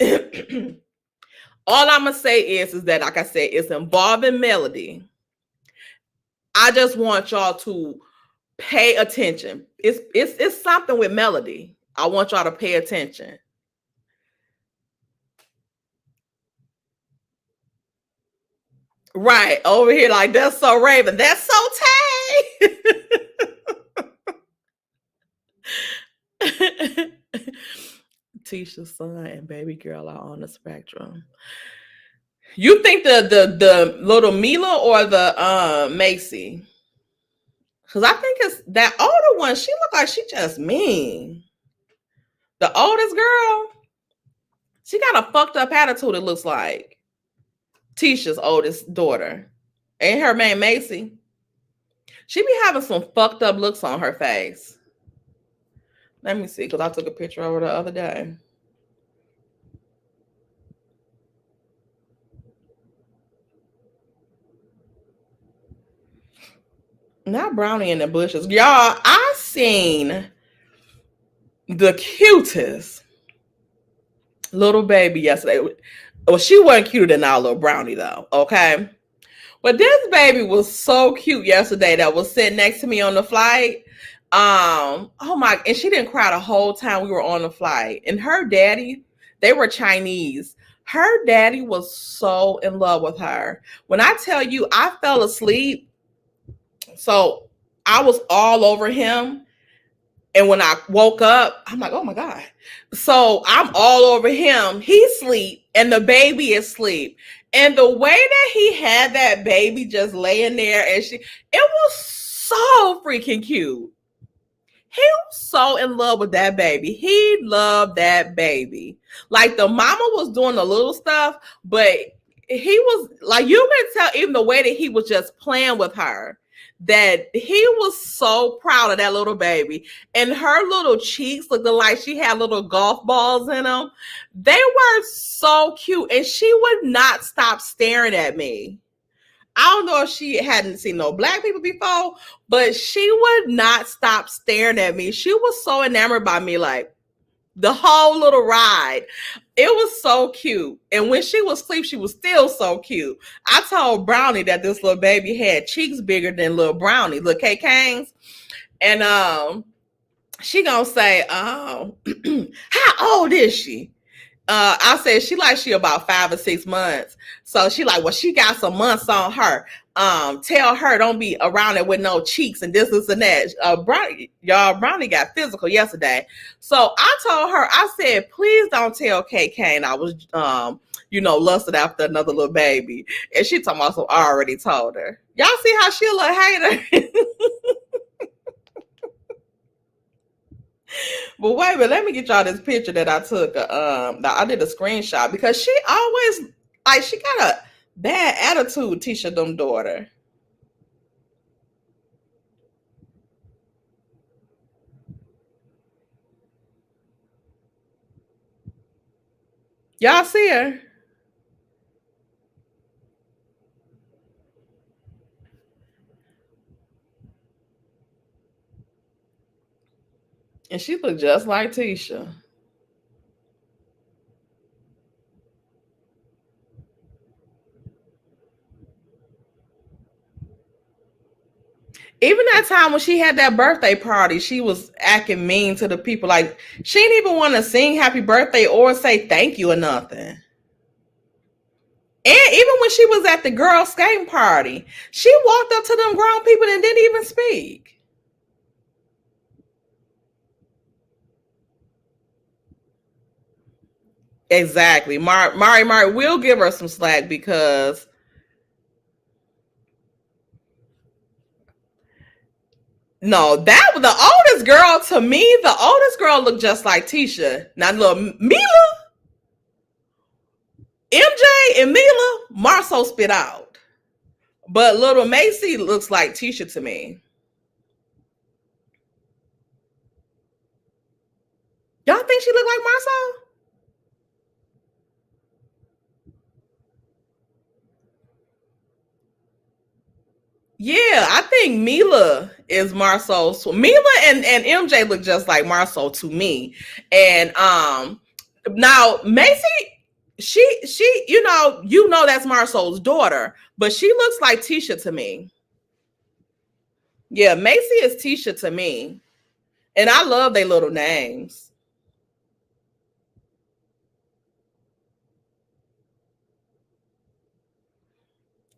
All I'm gonna say is that, like I said, it's involving melody. I just want y'all to pay attention. It's something with melody. I want y'all to pay attention. Right over here, like that's so Raven. That's so Tay. Tisha's son and baby girl are on the spectrum. You think the little Mila or the Macy? Because I think it's that older one. She look like she just mean. The oldest girl, she got a fucked up attitude. It looks like Tisha's oldest daughter. Ain't her name Macy? She be having some fucked up looks on her face. Let me see, because I took a picture of her the other day. Not Brownie in the bushes. Y'all, I seen the cutest little baby yesterday. Well, she wasn't cuter than our little Brownie, though, okay? But this baby was so cute yesterday that was sitting next to me on the flight. Oh my, and she didn't cry the whole time we were on the flight. And her daddy, they were Chinese. Her daddy was so in love with her. When I tell you, I fell asleep. So I was all over him. And when I woke up, I'm like, oh my God. So I'm all over him. He's asleep and the baby is asleep. And the way that he had that baby just laying there and it was so freaking cute. He was so in love with that baby. He loved that baby. Like the mama was doing the little stuff, but he was like, you can tell even the way that he was just playing with her, that he was so proud of that little baby. And her little cheeks looked like she had little golf balls in them. They were so cute. And she would not stop staring at me. I don't know if she hadn't seen no black people before, but she would not stop staring at me. She was so enamored by me, like the whole little ride. It was so cute. And when she was asleep, she was still so cute. I told Brownie that this little baby had cheeks bigger than little Brownie, little K-Kangs. And she gonna say, how old is she? I said she about 5 or 6 months. So she like, well, she got some months on her. Tell her don't be around it with no cheeks and this and that. Brownie got physical yesterday. So I told her, I said, please don't tell K-Kane I was lusted after another little baby. And she talking about, so I already told her. Y'all see how she a little hater? But wait a minute, let me get y'all this picture that I took. I did a screenshot because she always, like, she got a bad attitude, Tisha, them daughter. Y'all see her? And she looked just like Tisha. Even that time when she had that birthday party, she was acting mean to the people. Like, she didn't even want to sing happy birthday or say thank you or nothing. And even when she was at the girl skating party, she walked up to them grown people and didn't even speak. Exactly. Mari will give her some slack because no, that was the oldest girl to me. The oldest girl looked just like Tisha. Now, little Mila, MJ, and Mila, Marceau spit out. But little Macy looks like Tisha to me. Y'all think she looked like Marceau? Yeah, I think Mila is Marceau. So Mila and MJ look just like Marceau to me. And now Macy, she you know that's Marceau's daughter, but she looks like Tisha to me. Yeah, Macy is Tisha to me. And I love their little names.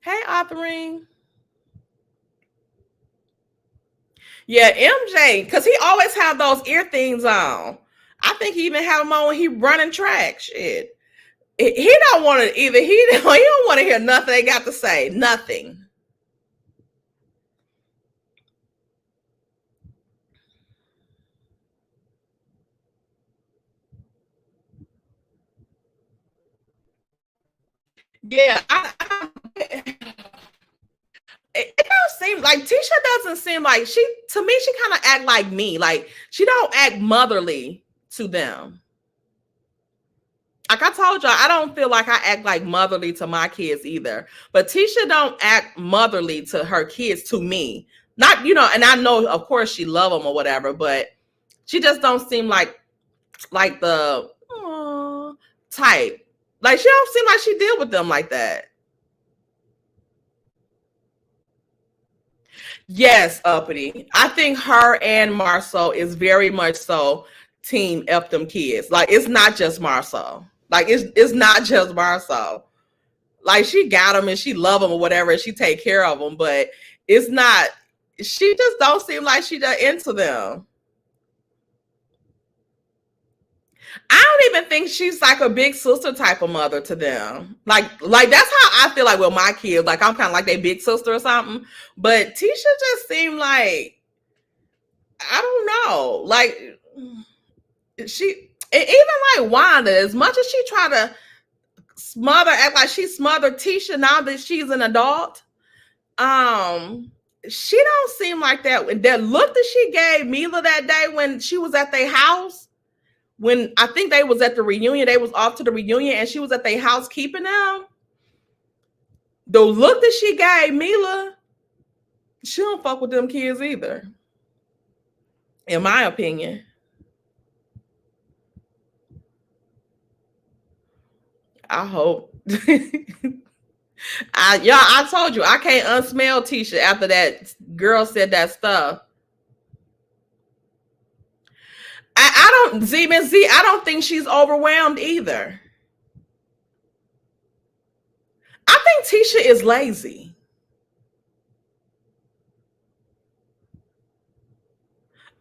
Hey, Autherine. Yeah, MJ, because he always have those ear things on. I think he even had them on when he running track. Shit. He don't want to either. He don't want to hear nothing they got to say. Nothing. Yeah, it don't seem like Tisha doesn't seem like she to me. She kind of act like me. Like she don't act motherly to them. Like I told y'all, I don't feel like I act like motherly to my kids either. But Tisha don't act motherly to her kids to me. Not, and I know of course she love them or whatever, but she just don't seem like the type. Like she don't seem like she deal with them like that. Yes, uppity. I think her and Marceau is very much so team F them kids. Like it's not just Marceau. Like it's not just Marceau. Like she got them and she love them or whatever, and she take care of them, but it's not. She just don't seem like she just into them. I don't even think she's like a big sister type of mother to them. Like that's how I feel like with my kids. Like I'm kind of like their big sister or something. But Tisha just seemed like, I don't know. Like she, even like Wanda, as much as she try to act like she smothered Tisha now that she's an adult, she don't seem like that. That look that she gave Mila that day when she was at their house, when I think they was at the reunion, they was off to the reunion and she was at their house keeping them. The look that she gave Mila, she don't fuck with them kids either. In my opinion. I hope. I told you I can't unsmell Tisha after that girl said that stuff. I don't I don't think she's overwhelmed either. I think Tisha is lazy.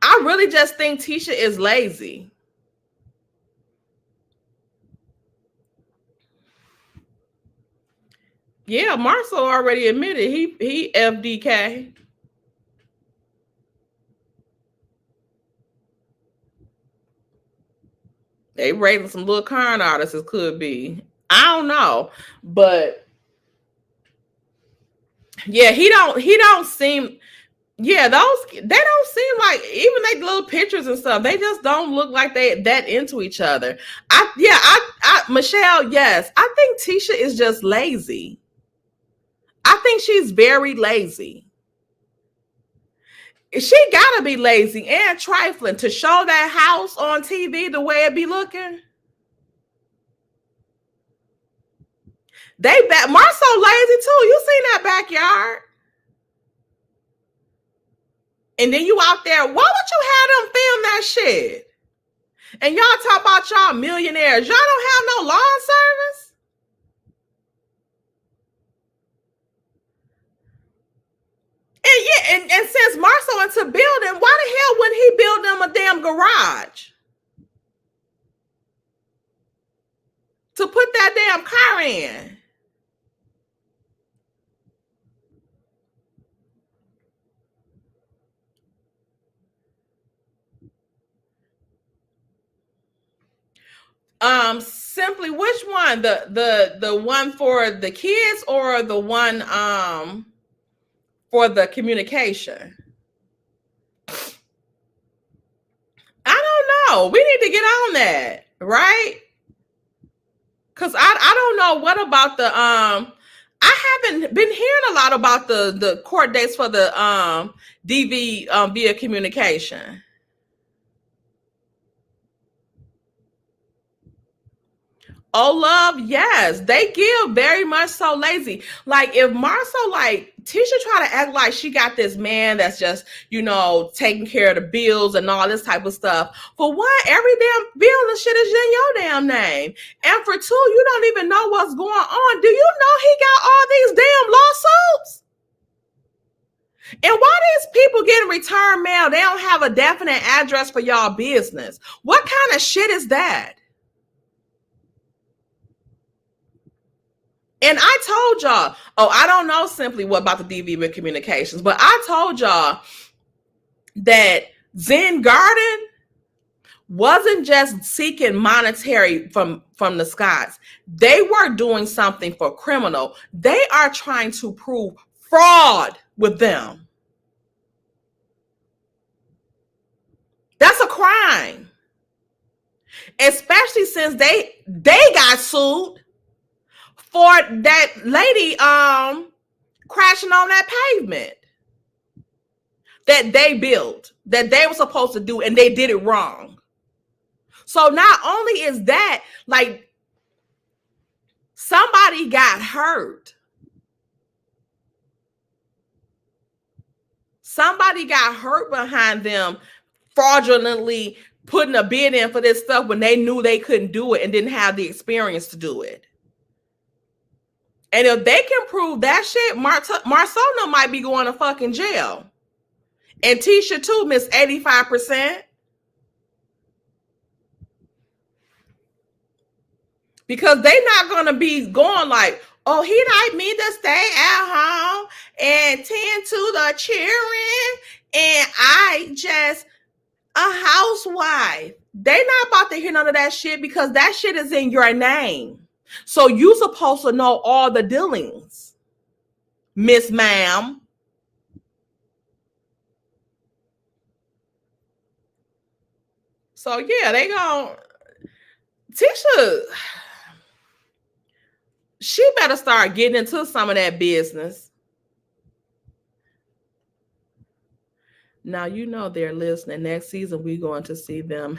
I really just think Tisha is lazy. Yeah, Marceau already admitted he FDK. They raising some little con artists, it could be. I don't know, but yeah, he don't seem. Yeah, they don't seem like, even like little pictures and stuff, they just don't look like they that into each other. Michelle, yes, I think Tisha is just lazy. I think she's very lazy. She gotta be lazy and trifling to show that house on TV the way it be looking. Marceau lazy too. You seen that backyard? And then you out there, why would you have them film that shit? And y'all talk about y'all millionaires. Y'all don't have no lawn service? And yeah, and since Marceau into building, why the hell wouldn't he build them a damn garage? To put that damn car in. Simply which one? The one for the kids or the one for the communication? I don't know. We need to get on that, right? Because I don't know what about the I haven't been hearing a lot about the court dates for the DV via communication. Oh, love, yes. They give very much so lazy. Like, if Marceau, like, Tisha try to act like she got this man that's just, taking care of the bills and all this type of stuff. For one, every damn bill and shit is in your damn name. And for two, you don't even know what's going on. Do you know he got all these damn lawsuits? And why these people getting return mail? They don't have a definite address for y'all business. What kind of shit is that? And I told y'all, I don't know simply what about the DV communications, but I told y'all that Zen Garden wasn't just seeking monetary from the Scotts. They were doing something for criminal. They are trying to prove fraud with them. That's a crime. Especially since they got sued for that lady crashing on that pavement that they built, that they were supposed to do, and they did it wrong. So not only is that, like, somebody got hurt. Somebody got hurt behind them fraudulently putting a bid in for this stuff when they knew they couldn't do it and didn't have the experience to do it. And if they can prove that shit, Marceau might be going to fucking jail. And Tisha too, miss 85%. Because they not going to be going like, oh, he like me to stay at home and tend to the children. And I just a housewife. They not about to hear none of that shit because that shit is in your name. So you supposed to know all the dealings, Miss Ma'am. So yeah, they gon' Tisha. She better start getting into some of that business. Now, they're listening. Next season, we're going to see them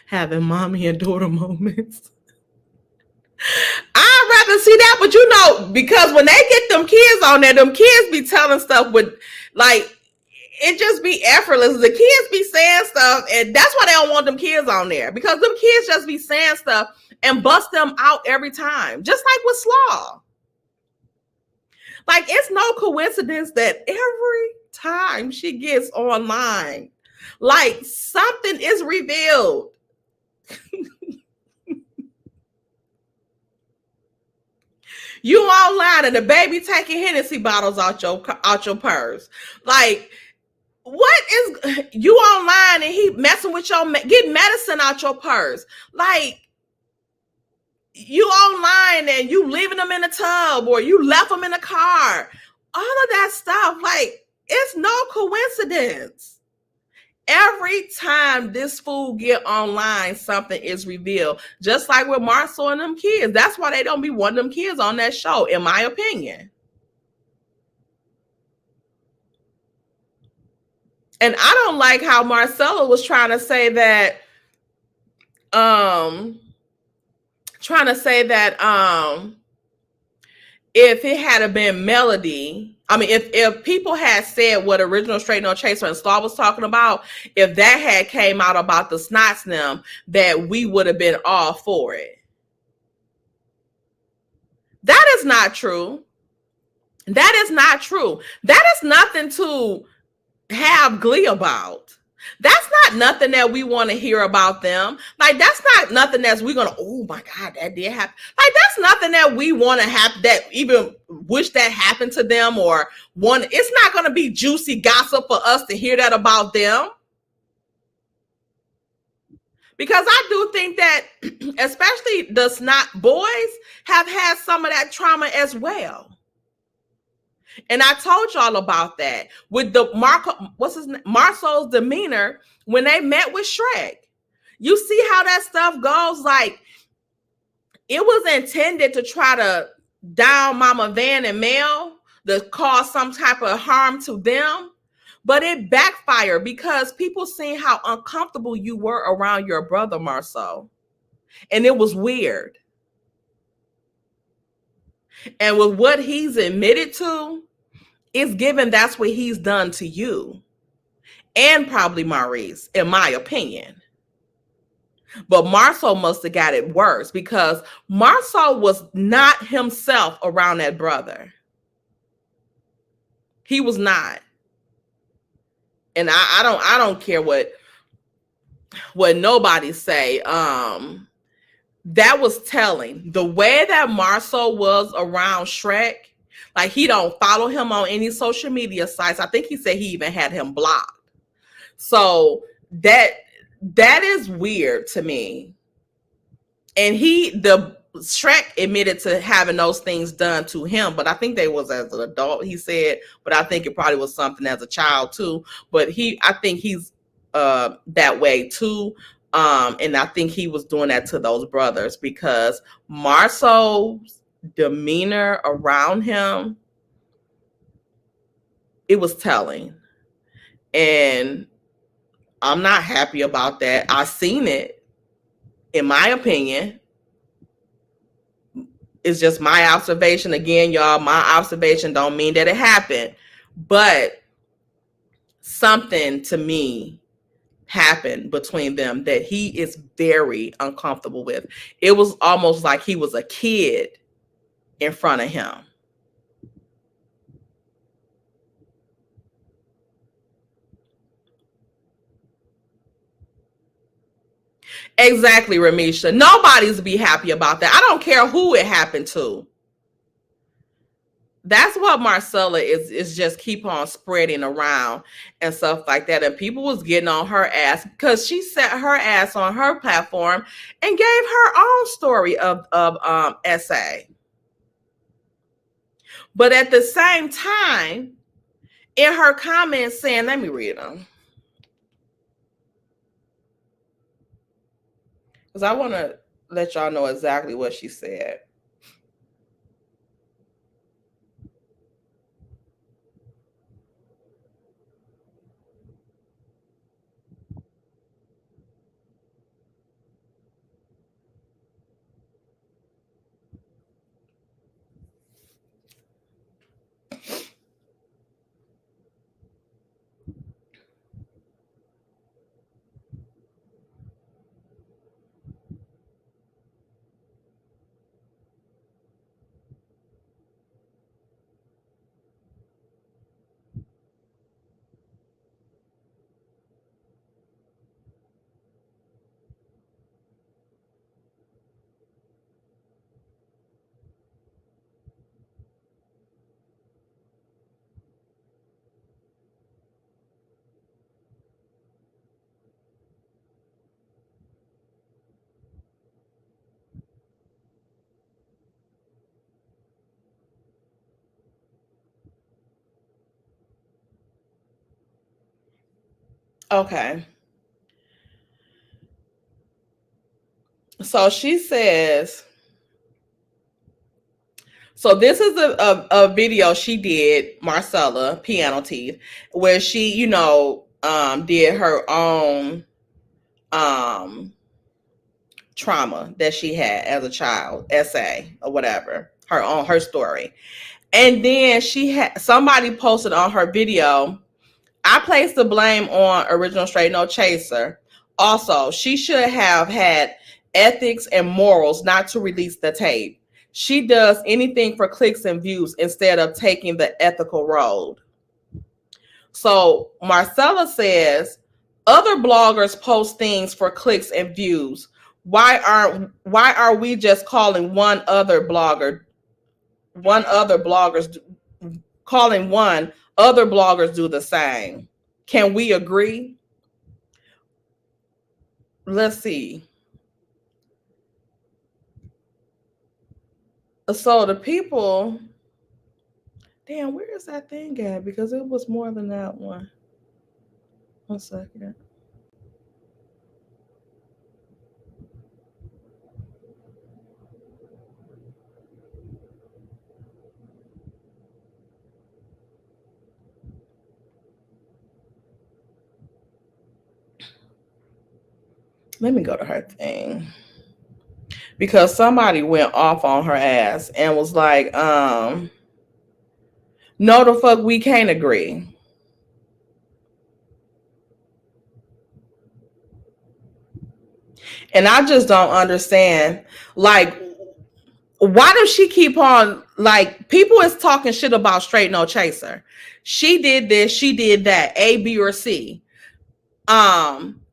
having mommy and daughter moments. I'd rather see that, but because when they get them kids on there, them kids be telling stuff with, like, it just be effortless. The kids be saying stuff, and that's why they don't want them kids on there, because them kids just be saying stuff and bust them out every time, just like with SLAW. Like, it's no coincidence that every time she gets online, like, something is revealed. You online and the baby taking Hennessy bottles out your purse. Like, what is you online and he messing with getting medicine out your purse? Like, you online and you leaving them in the tub or you left them in the car. All of that stuff. Like, It's no coincidence. Every time this fool get online, something is revealed. Just like with Marcel and them kids. That's why they don't be wanting them kids on that show, in my opinion. And I don't like how Marcella was trying to say that, if it had been Melody, I mean, if people had said what original Straight No Chaser and SLAW was talking about, if that had came out about the SNOTTS them, that we would have been all for it. That is not true. That is not true. That is nothing to have glee about. That's not nothing that we want to hear about them. Like, that's not nothing that's we gonna, oh my God, that did happen. Like, that's nothing that we want to have, that even wish that happened to them, or want. It's not gonna be juicy gossip for us to hear that about them. Because I do think that especially the snot boys have had some of that trauma as well. And I told y'all about that with the Marcel's demeanor when they met with Shrek. You see how that stuff goes? Like, it was intended to try to down Mama Van and Mel, to cause some type of harm to them, but it backfired because people seen how uncomfortable you were around your brother, Marcel. And it was weird. And with what he's admitted to, it's given that's what he's done to you and probably Maurice, in my opinion. But Marcel must have got it worse because Marcel was not himself around that brother. He was not. And I don't care what nobody say. That was telling. The way that Marcel was around Shrek, like, he don't follow him on any social media sites. I think he said he even had him blocked. So that is weird to me. And Shrek admitted to having those things done to him, but I think they was as an adult, he said, but I think it probably was something as a child too. But I think he's that way too. And I think he was doing that to those brothers because Marcel's demeanor around him, it was telling. And I'm not happy about that. I seen it. In my opinion, it's just my observation. Again, y'all, my observation don't mean that it happened, but something to me happened between them that he is very uncomfortable with. It was almost like he was a kid in front of him. Exactly, Ramisha. Nobody's be happy about that. I don't care who it happened to. That's what Marcella is just keep on spreading around and stuff like that. And people was getting on her ass because she set her ass on her platform and gave her own story of essay. But at the same time, in her comments saying, let me read them, because I want to let y'all know exactly what she said. Okay. So she says, so this is a video she did, Marcella, Piano Teeth, where she, did her own trauma that she had as a child, essay or whatever, her story. And then somebody posted on her video, I place the blame on Original Straight No Chaser. Also, she should have had ethics and morals not to release the tape. She does anything for clicks and views instead of taking the ethical road. So Marcella says, other bloggers post things for clicks and views. Why are we just calling one other bloggers do the same? Can we agree? Let's see. So the people, damn, where is that thing at? Because it was more than that one. 1 second. Let me go to her thing. Because somebody went off on her ass and was like, no, the fuck, we can't agree. And I just don't understand, like, why does she keep on, like, people is talking shit about Straight No Chaser. She did this, she did that, A, B, or C.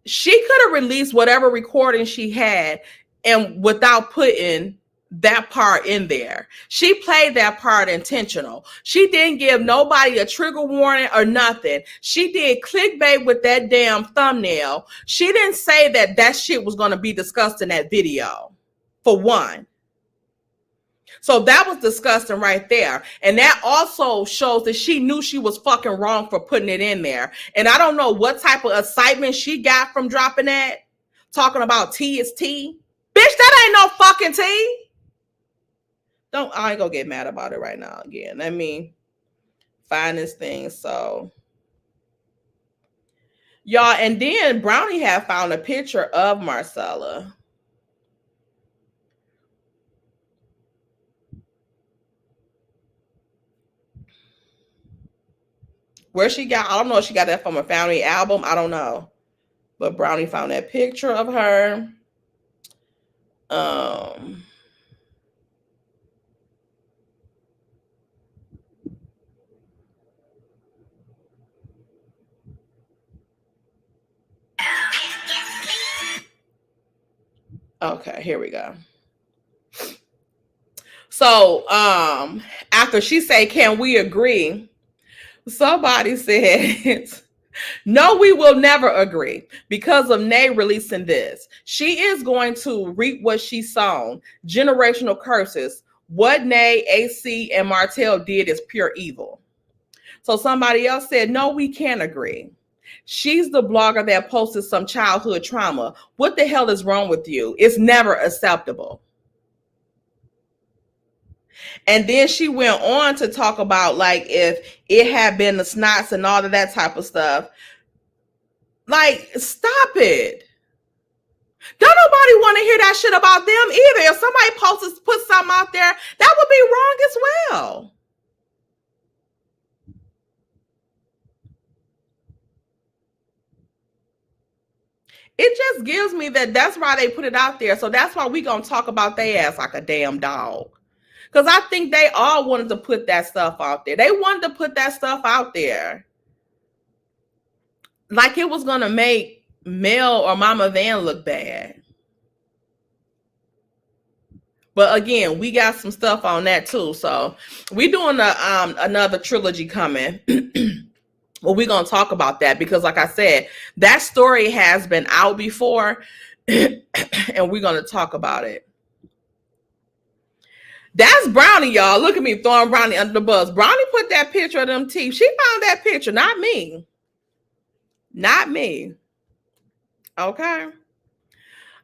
She could have released whatever recording she had and without putting that part in there. She played that part intentional. She didn't give nobody a trigger warning or nothing. She did clickbait with that damn thumbnail. She didn't say that shit was going to be discussed in that video, for one. So that was disgusting right there. And that also shows that she knew she was fucking wrong for putting it in there. And I don't know what type of excitement she got from dropping that. Talking about tea is tea. Bitch, that ain't no fucking tea. I ain't gonna get mad about it right now again. Let me find this thing. So, y'all, and then Brownie had found a picture of Marcella. Where she got, I don't know if she got that from a family album. I don't know. But Brownie found that picture of her. Okay, here we go. So, after she said, can we agree? Somebody said, no, we will never agree because of Nay releasing this. She is going to reap what she sown. Generational curses. What Nay, AC, and Martel did is pure evil. So somebody else said, no, we can't agree. She's the blogger that posted some childhood trauma. What the hell is wrong with you? It's never acceptable. And then she went on to talk about, like, if it had been the SNOTTS and all of that type of stuff. Like, stop it. Don't nobody want to hear that shit about them either. If somebody put something out there, that would be wrong as well. It just gives me that's why they put it out there. So that's why we gonna talk about their ass like a damn dog. Because I think they all wanted to put that stuff out there. They wanted to put that stuff out there. Like it was going to make Mel or Mama Van look bad. But again, we got some stuff on that too. So we're doing another trilogy coming. Well, we're going to talk about that because, like I said, that story has been out before, and we're going to talk about it. That's Brownie, y'all. Look at me throwing Brownie under the bus. Brownie put that picture of them teeth. She found that picture, not me. Not me. Okay.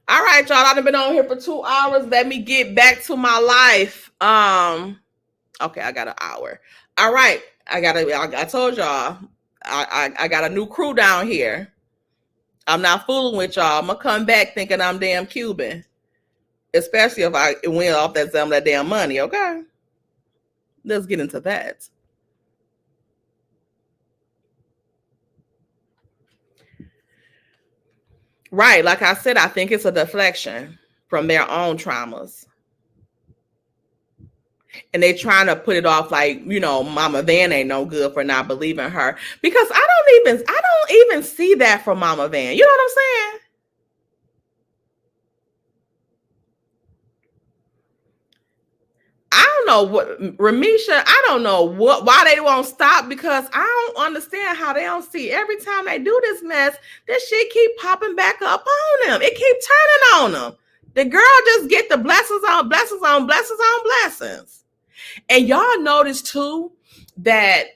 All right, y'all. I've been on here for 2 hours. Let me get back to my life. Okay, I got an hour. All right. I told y'all I got a new crew down here. I'm not fooling with y'all. I'm gonna come back thinking I'm damn Cuban. Especially if I win off that damn money, okay? Let's get into that. Right, like I said, I think it's a deflection from their own traumas. And they trying to put it off like, you know, Mama Van ain't no good for not believing her. Because I don't even see that from Mama Van. You know what I'm saying? I don't know what Ramisha, I don't know why they won't stop, because I don't understand how they don't see every time they do this mess, this shit keep popping back up on them. It keep turning on them. The girl just get the blessings on blessings on blessings on blessings. And y'all notice too that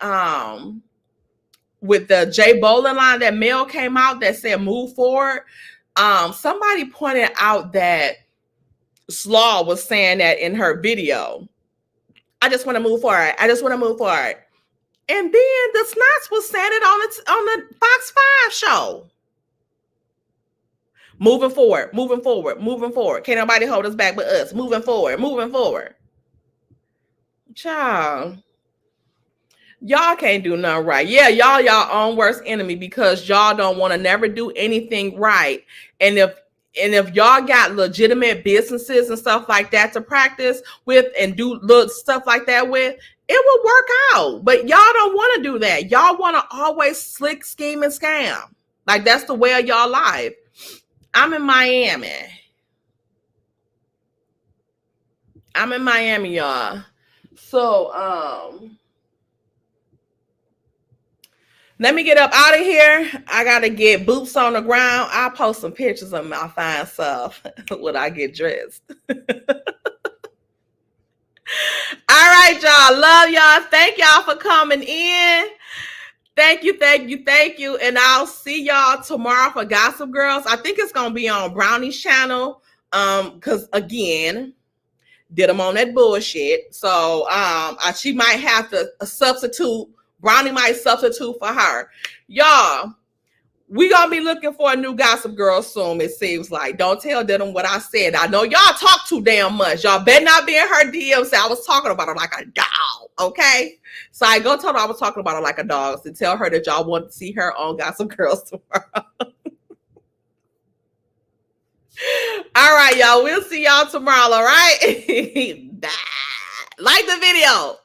with the Jay Bolin line that Mel came out that said move forward, somebody pointed out that SLAW was saying that in her video. I just want to move forward. I just want to move forward. And then the SNOTTS was saying it on the Fox 5 show. Moving forward, moving forward, moving forward. Can't nobody hold us back but us. Moving forward, moving forward. Child. Y'all can't do nothing right. Yeah, y'all own worst enemy, because y'all don't want to never do anything right. And if y'all got legitimate businesses and stuff like that to practice with and do little stuff like that with, it will work out. But y'all don't want to do that. Y'all want to always slick, scheme, and scam. Like, that's the way of y'all life. I'm in Miami. Y'all. So, let me get up out of here. I got to get boots on the ground. I'll post some pictures of my fine self when I get dressed. All right, y'all. Love y'all. Thank y'all for coming in. Thank you. And I'll see y'all tomorrow for Gossip Girls. I think it's going to be on Brownie's channel. Because, again, did them on that bullshit. So she might have to substitute. Brownie might substitute for her. Y'all, we gonna be looking for a new Gossip Girl soon, it seems like. Don't tell them what I said. I know y'all talk too damn much. Y'all better not be in her DM. Say I was talking about her like a dog, okay? So I go tell her I was talking about her like a dog, to tell her that y'all want to see her on Gossip Girls tomorrow. All right, y'all. We'll see y'all tomorrow, all right? Bye. Like the video.